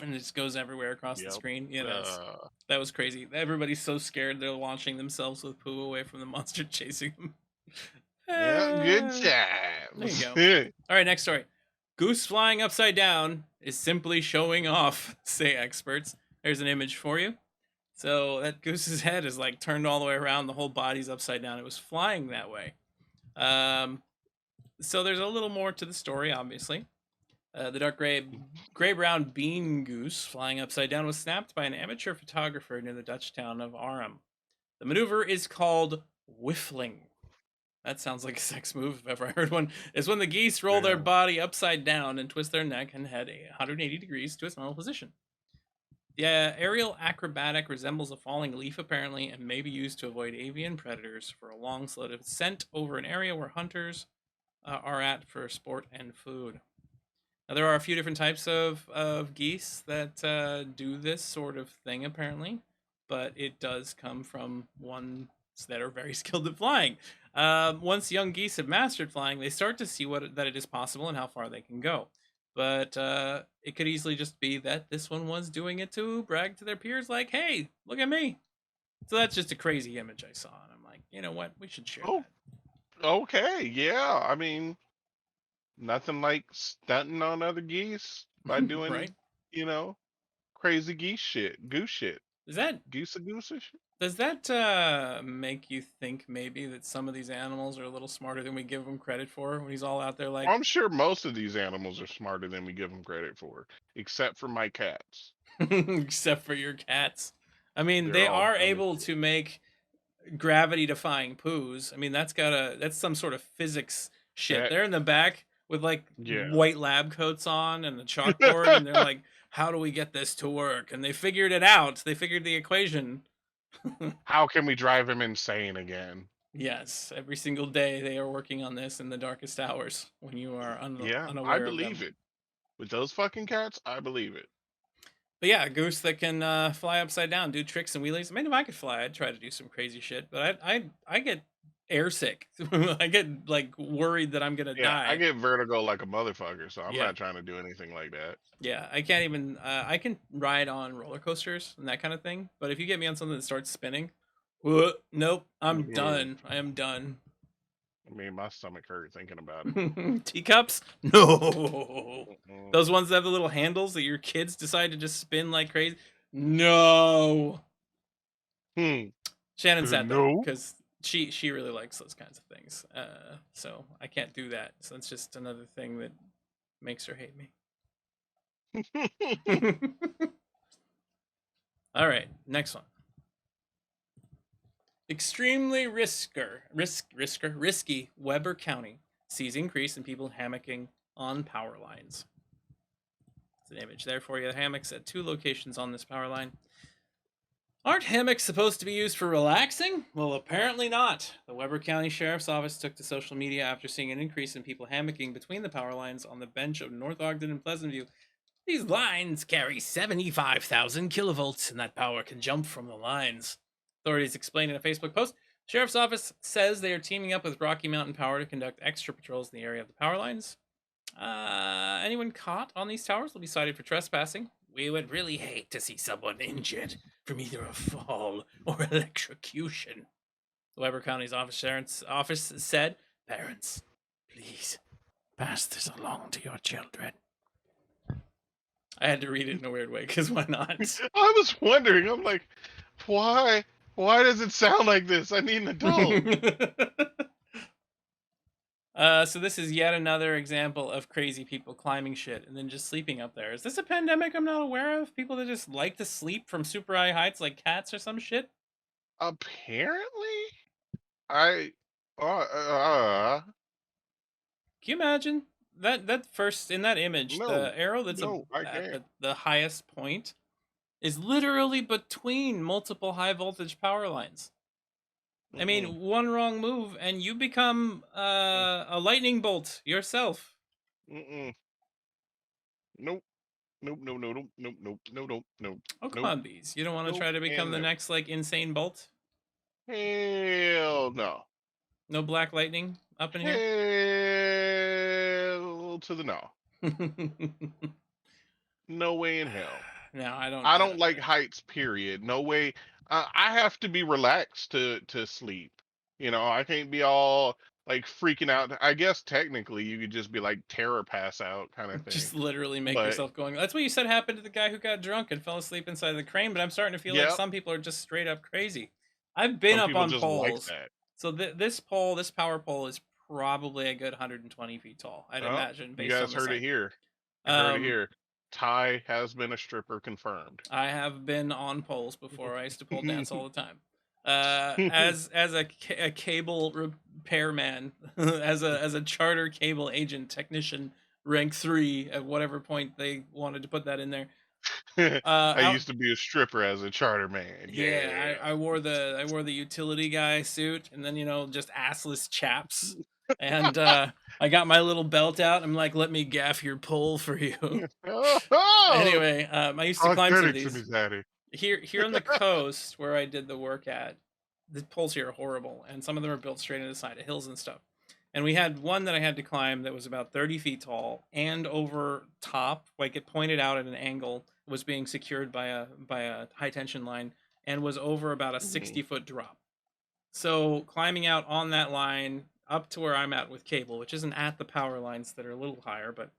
S1: and it just goes everywhere across the
S2: Yep.
S1: screen. Yeah,
S2: Uh,
S1: that was crazy. Everybody's so scared they're launching themselves with poo away from the monster chasing them.
S2: yeah, good
S1: There you
S2: times.
S1: go. All right, next story. Goose flying upside down is simply showing off, say experts. There's an image for you. So that goose's head is like turned all the way around. The whole body's upside down. It was flying that way. Um, so there's a little more to the story, obviously. The dark gray-brown bean goose flying upside down was snapped by an amateur photographer near the Dutch town of Arum. The maneuver is called whiffling. That sounds like a sex move if ever I heard one. It's when the geese roll their
S2: Yeah.
S1: body upside down and twist their neck and head 180 degrees to its normal position. The aerial acrobatic resembles a falling leaf, apparently, and may be used to avoid avian predators for a long, slow descent over an area where hunters are at for sport and food. Now, there are a few different types of geese that do this sort of thing, apparently, but it does come from ones that are very skilled at flying. Once young geese have mastered flying, they start to see that it is possible and how far they can go. But it could easily just be that this one was doing it to brag to their peers, like, "Hey, look at me! So that's just a crazy image I saw, and I'm like, you know what? We should share
S2: Oh, okay, yeah. I mean, nothing like stunting on other geese by
S1: that. Right?
S2: doing, you know, crazy geese shit, goose shit,
S1: Does that
S2: goose shit.
S1: does that make you think maybe that some of these animals are a little smarter than we give them credit for? When he's all out there like,
S2: I'm sure most of these animals are smarter than we give them credit for, except for my cats.
S1: except for your cats. I mean,
S2: They're
S1: they
S2: all
S1: are
S2: dumb as
S1: able
S2: shit.
S1: to make gravity defying poos. I mean, that's some sort of physics shit.
S2: That,
S1: They're in the back with like
S2: yeah.
S1: white lab coats on and the chalkboard, and they're like, "How do we get this to work?" And they figured it out. They figured the equation.
S2: How can we drive him insane again?
S1: Yes, every single day they are working on this in the darkest hours when you are
S2: Yeah, I
S1: unaware of
S2: believe
S1: them.
S2: it. With those fucking cats, I believe it.
S1: But yeah, a goose that can fly upside down, do tricks and wheelies. I mean, if I could fly, I'd try to do some crazy shit. But I get airsick. I get like worried that I'm gonna
S2: Yeah, I
S1: die.
S2: get vertigo like a motherfucker, so I'm
S1: Yeah,
S2: not trying to do anything like that.
S1: yeah. I can't even. I can ride on roller coasters and that kind of thing. But if you get me on something that starts spinning, nope, I'm
S2: Mm-mm.
S1: done. I am done.
S2: I mean, my stomach hurt thinking about it.
S1: Teacups? No.
S2: Mm-mm.
S1: Those ones that have the little handles that your kids decide to just spin like crazy? No.
S2: Hmm.
S1: Shannon said though,
S2: No.
S1: because she really likes those kinds of things. So I can't do that. So that's just another thing that makes her hate me. All right, next one. Extremely risky. Weber County sees increase in people hammocking on power lines. It's an image there for you. The hammocks at 2 locations on this power line. Aren't hammocks supposed to be used for relaxing? Well, apparently not. The Weber County Sheriff's Office took to social media after seeing an increase in people hammocking between the power lines on the bench of North Ogden and Pleasant View. These lines carry 75,000 kilovolts, and that power can jump from the lines. Authorities explained in a Facebook post. Sheriff's Office says they are teaming up with Rocky Mountain Power to conduct extra patrols in the area of the power lines. Anyone caught on these towers will be cited for trespassing. We would really hate to see someone injured from either a fall or electrocution. The Weber County's office said, "Parents, please pass this along to your children." I had to read it in a weird way because why not?
S2: I was wondering. I'm like, why? Why does it sound like this? I need an adult.
S1: So this is yet another example of crazy people climbing shit and then just sleeping up there. Is this a pandemic I'm not aware of? People that just like to sleep from super high heights like cats or some shit?
S2: Apparently, I.
S1: Can you imagine that first in that image,
S2: No,
S1: the arrow that's
S2: no, I
S1: at
S2: can't.
S1: the highest point is literally between multiple high voltage power lines. I
S2: Mm-mm,
S1: mean, one wrong move and you become a lightning bolt yourself.
S2: mm-mm. Nope. Nope. No. No. Nope. Nope. Nope. No. Nope. Nope.
S1: Oh come
S2: Nope.
S1: on, bees! You don't want to
S2: Nope.
S1: try to become
S2: And
S1: the
S2: no.
S1: next like insane bolt?
S2: Hell no.
S1: No black lightning up in here.
S2: Hell to the no. No way in hell.
S1: No, I don't
S2: I
S1: get
S2: don't
S1: up
S2: like
S1: there.
S2: heights. Period. No way. I have to be relaxed to sleep. I can't be all like freaking out. I guess technically you could just be like terror pass out kind of thing.
S1: Just literally make
S2: But
S1: yourself going. That's what you said happened to the guy who got drunk and fell asleep inside the crane. But I'm starting to feel like
S2: yep,
S1: some people are just straight up crazy. I've been
S2: some
S1: up
S2: people
S1: on
S2: just like
S1: poles.
S2: that.
S1: So this pole, this power pole, is probably a good 120 feet tall. I'd
S2: Oh,
S1: imagine
S2: you
S1: based on
S2: guys
S1: the
S2: heard it
S1: site.
S2: here. You heard it
S1: Um,
S2: here. Ty has been a stripper confirmed.
S1: I have been on poles before. I used to pole dance all the time. As a cable repairman, as a charter cable agent technician, rank 3 at whatever point they wanted to put that in there.
S2: I
S1: Out
S2: used to be a stripper as a charter man.
S1: Yeah,
S2: Yeah.
S1: I wore the utility guy suit, and then just assless chaps, and I got my little belt out. I'm like, let me gaff your pole for you.
S2: Oh,
S1: Anyway, I used to
S2: talk
S1: climb some of
S2: dirty to me,
S1: these
S2: daddy.
S1: here on the coast where I did the work at. The poles here are horrible, and some of them are built straight into the side of hills and stuff. And we had one that I had to climb that was about 30 feet tall, and over top, like it pointed out at an angle, was being secured by a high tension line, and was over about a
S2: Mhm.
S1: 60-foot drop. So climbing out on that line up to where I'm at with cable, which isn't at the power lines that are a little higher, but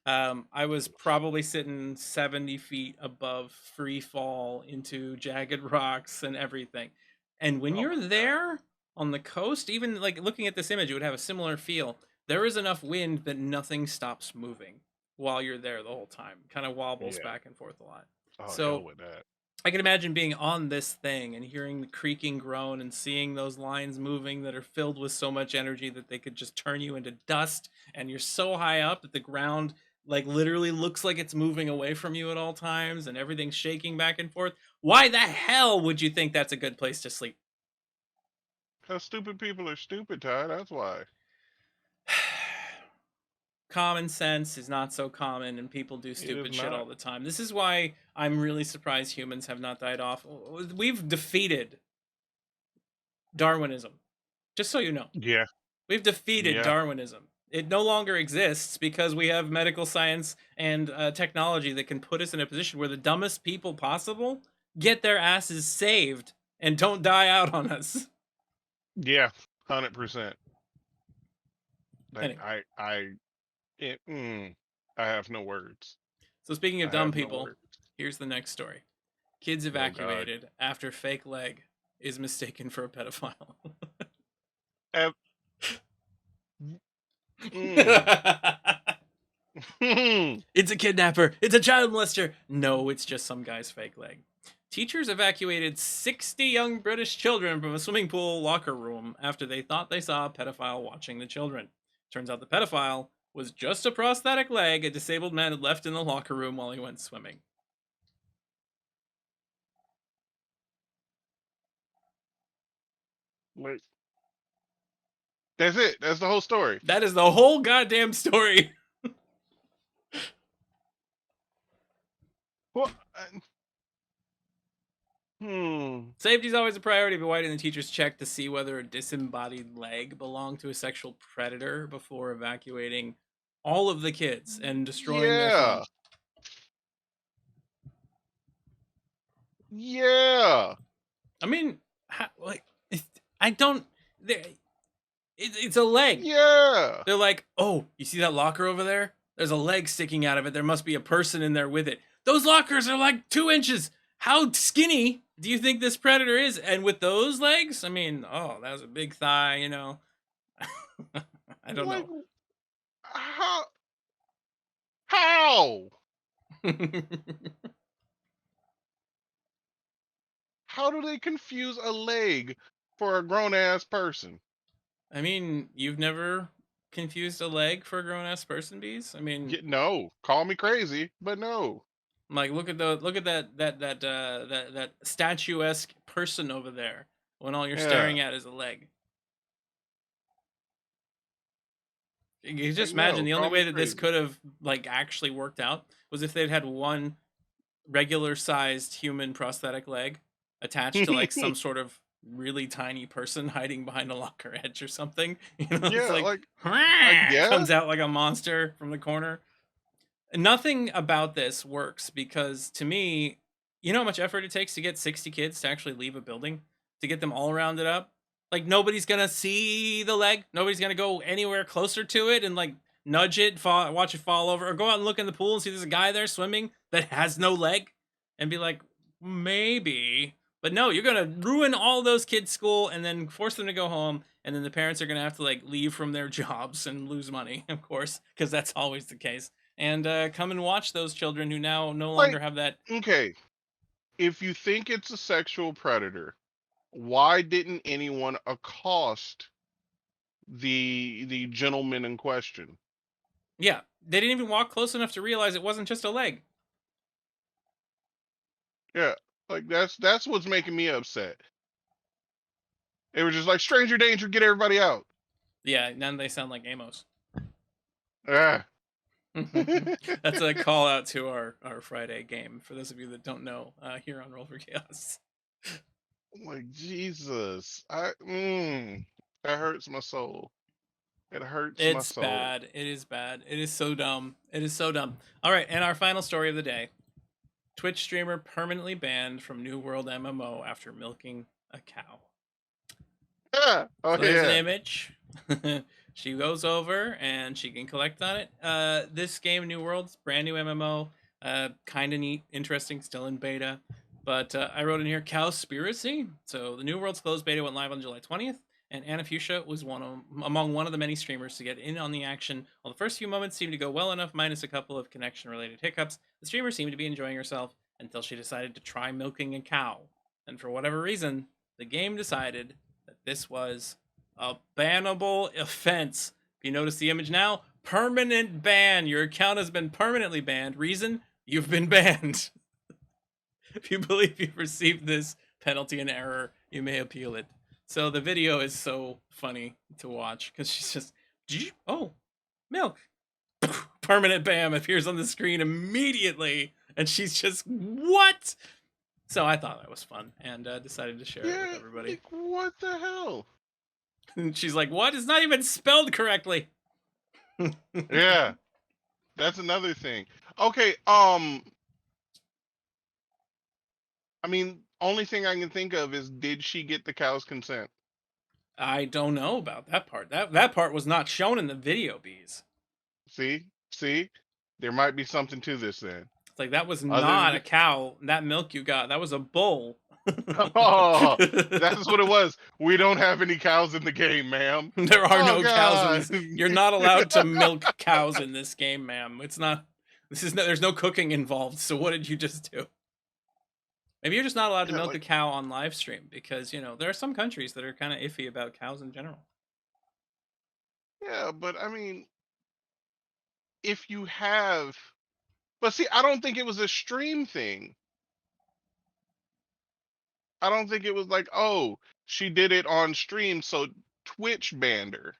S1: I was probably sitting 70 feet above free fall into jagged rocks and everything. And when
S2: Oh
S1: you're
S2: my god.
S1: there on the coast, even like looking at this image, it would have a similar feel. There is enough wind that nothing stops moving while you're there the whole time. Kind of wobbles
S2: Yeah.
S1: back and forth a lot.
S2: Oh hell
S1: So
S2: with that.
S1: I can imagine being on this thing and hearing the creaking groan and seeing those lines moving that are filled with so much energy that they could just turn you into dust. And you're so high up that the ground like literally looks like it's moving away from you at all times and everything's shaking back and forth. Why the hell would you think that's a good place to sleep?
S2: Cause stupid people are stupid, Ty. That's why.
S1: Common sense is not so common and people do
S2: It is
S1: stupid shit
S2: not.
S1: all the time. This is why I'm really surprised humans have not died off. We've defeated Darwinism. Just so you know.
S2: Yeah.
S1: We've defeated
S2: Yeah.
S1: Darwinism. It no longer exists because we have medical science and technology that can put us in a position where the dumbest people possible get their asses saved and don't die out on us.
S2: Yeah. 100%. Like
S1: Anyway,
S2: it, I have no words.
S1: so speaking of
S2: I
S1: dumb
S2: have no
S1: people,
S2: words.
S1: here's the next story. Kids
S2: Oh God.
S1: evacuated after fake leg is mistaken for a pedophile.
S2: Ev- mm.
S1: It's a kidnapper. It's a child molester. No, it's just some guy's fake leg. Teachers evacuated 60 young British children from a swimming pool locker room after they thought they saw a pedophile watching the children. Turns out the pedophile was just a prosthetic leg a disabled man had left in the locker room while he went swimming.
S2: Like that's it. That's the whole story.
S1: That is the whole goddamn story.
S2: What? Hmm.
S1: Safety's always a priority, but why didn't the teachers check to see whether a disembodied leg belonged to a sexual predator before evacuating all of the kids and destroying their
S2: Yeah.
S1: fun?
S2: Yeah.
S1: I mean, like, I don't. It's a leg.
S2: Yeah.
S1: They're like, oh, you see that locker over there? There's a leg sticking out of it. There must be a person in there with it. Those lockers are like 2 inches. How skinny do you think this predator is? And with those legs, I mean, oh, that was a big thigh, you know. I don't
S2: Like
S1: know.
S2: how? How? How do they confuse a leg for a grown ass person?
S1: I mean, you've never confused a leg for a grown ass person, Bees? I mean,
S2: No, call me crazy, but no.
S1: like look at that statuesque person over there when all you're
S2: Yeah.
S1: staring at is a leg. You can
S2: Like
S1: just imagine
S2: no,
S1: the only
S2: call me
S1: way that this
S2: crazy.
S1: could have like actually worked out was if they'd had one regular sized human prosthetic leg attached to like some sort of really tiny person hiding behind a locker edge or something. You know, it's
S2: Yeah,
S1: like
S2: like I guess.
S1: comes out like a monster from the corner. Nothing about this works because to me, you know how much effort it takes to get 60 kids to actually leave a building, to get them all rounded up? Like nobody's gonna see the leg. Nobody's gonna go anywhere closer to it and like nudge it, fall, watch it fall over, or go out and look in the pool and see there's a guy there swimming that has no leg and be like, maybe. But no, you're gonna ruin all those kids' school and then force them to go home, and then the parents are gonna have to like leave from their jobs and lose money, of course, because that's always the case and come and watch those children who now no longer
S2: Like
S1: have that.
S2: okay, if you think it's a sexual predator, why didn't anyone accost the gentleman in question?
S1: Yeah, they didn't even walk close enough to realize it wasn't just a leg.
S2: Yeah, like that's what's making me upset. They were just like stranger danger, get everybody out.
S1: Yeah, then they sound like Amos.
S2: Ah.
S1: That's a call out to our Friday game for those of you that don't know here on Roll for Chaos.
S2: Like Jesus, that hurts my soul. It hurts my
S1: It's
S2: soul.
S1: bad. It is bad. It is so dumb. It is so dumb. All right, and our final story of the day. Twitch streamer permanently banned from New World MMO after milking a cow.
S2: Oh,
S1: So there's an
S2: yeah.
S1: image. She goes over and she can collect on it. This game, New Worlds, brand new MMO. Kind of neat, interesting, still in beta. But I wrote in here, Cowspiracy. So the New Worlds closed beta went live on July 20th. And Anna Fuchsia was among one of the many streamers to get in on the action. While the first few moments seemed to go well enough, minus a couple of connection-related hiccups, the streamer seemed to be enjoying herself until she decided to try milking a cow. And for whatever reason, the game decided that this was a bannable offense. If you notice the image now, permanent ban. Your account has been permanently banned. Reason? You've been banned. If you believe you've received this penalty and error, you may appeal it. So the video is so funny to watch because she's just, oh, milk. Permanent bam appears on the screen immediately. And she's just, what? So I thought that was fun and decided to share it with everybody.
S2: Like, what the hell?
S1: And she's like, what? It's not even spelled correctly.
S2: Yeah. That's another thing. Okay, I mean, only thing I can think of is, did she get the cow's consent?
S1: I don't know about that part. That part was not shown in the video, Beaz.
S2: See? There might be something to this then.
S1: It's like, that was not a cow. That milk you got, that was a bull.
S2: Oh, that's what it was. We don't have any cows in the game, ma'am.
S1: There are no cows in this. You're not allowed to milk cows in this game, ma'am. It's not. There's no cooking involved. So what did you just do? Maybe you're just not allowed to milk a cow on live stream because, you know, there are some countries that are kind of iffy about cows in general.
S2: Yeah, but I mean, if you have, but see, I don't think it was a stream thing. I don't think it was like, oh, she did it on stream, so Twitch banned her.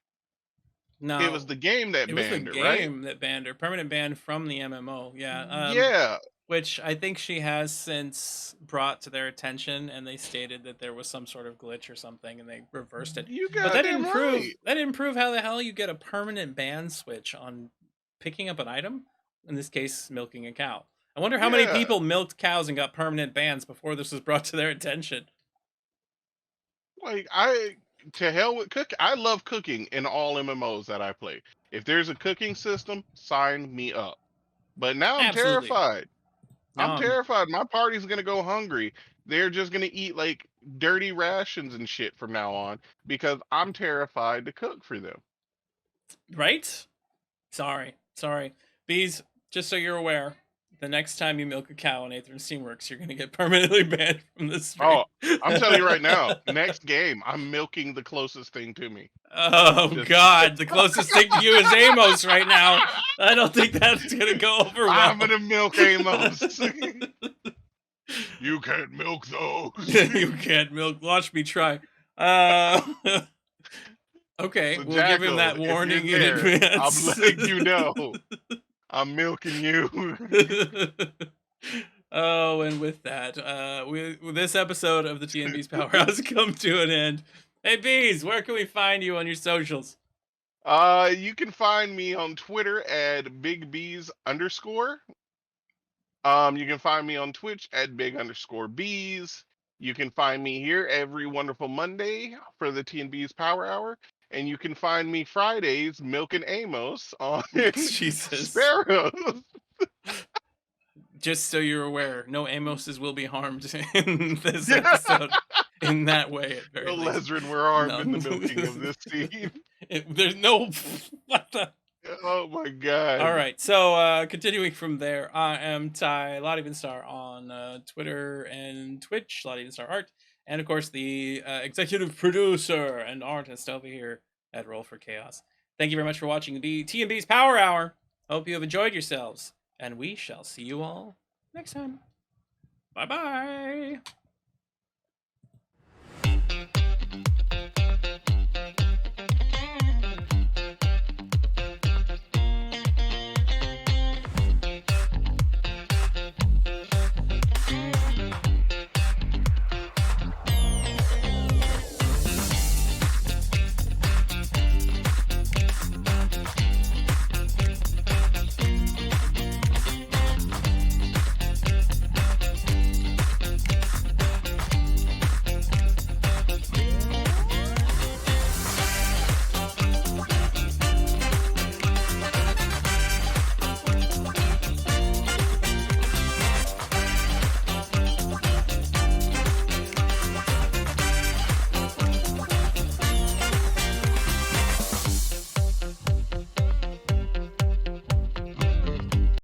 S1: No,
S2: it was the game that banned her, right?
S1: It was the game that banned her. Permanent ban from the MMO. Yeah.
S2: Yeah.
S1: Which I think she has since brought to their attention, and they stated that there was some sort of glitch or something, and they reversed it. But that didn't prove that didn't prove how the hell you get a permanent ban switch on picking up an item. In this case, milking a cow. I wonder how many people milked cows and got permanent bans before this was brought to their attention.
S2: Like, to hell with cooking. I love cooking in all MMOs that I play. If there's a cooking system, sign me up. But now I'm terrified. I'm terrified. My party's gonna go hungry. They're just gonna eat like dirty rations and shit from now on because I'm terrified to cook for them.
S1: Right? Sorry. Beaz, just so you're aware, the next time you milk a cow on Aether and Steamworks, you're gonna get permanently banned from the stream.
S2: Oh, I'm telling you right now, next game, I'm milking the closest thing to me.
S1: Oh God, the closest thing to you is Amos right now. I don't think that's gonna go over well.
S2: I'm gonna milk Amos. You can't milk those.
S1: You can't milk. Watch me try. Okay,
S2: So
S1: we'll
S2: Jackal,
S1: give him that warning in
S2: there,
S1: advance.
S2: I'm letting you know. I'm milking you.
S1: Oh, and with that, this episode of the T Beaz Power Hour has come to an end. Hey, Beaz, where can we find you on your socials?
S2: You can find me on Twitter at BigBeaz_. You can find me on Twitch at Big_Beaz. You can find me here every wonderful Monday for the T Beaz Power Hour. And you can find me Fridays milking Amos on Sparrows.
S1: Just so you're aware, no Amoses will be harmed in this episode in that way. At very least.
S2: Lesrin were harmed in the milking of this scene.
S1: There's no... What the...
S2: Oh my God.
S1: All right, so continuing from there, I am Ty Lottievenstar on Twitter and Twitch, Lottievenstar Art, and of course the executive producer and artist over here at Roll for Chaos. Thank you very much for watching the T Beaz Power Hour. Hope you have enjoyed yourselves, and we shall see you all next time. Bye-bye.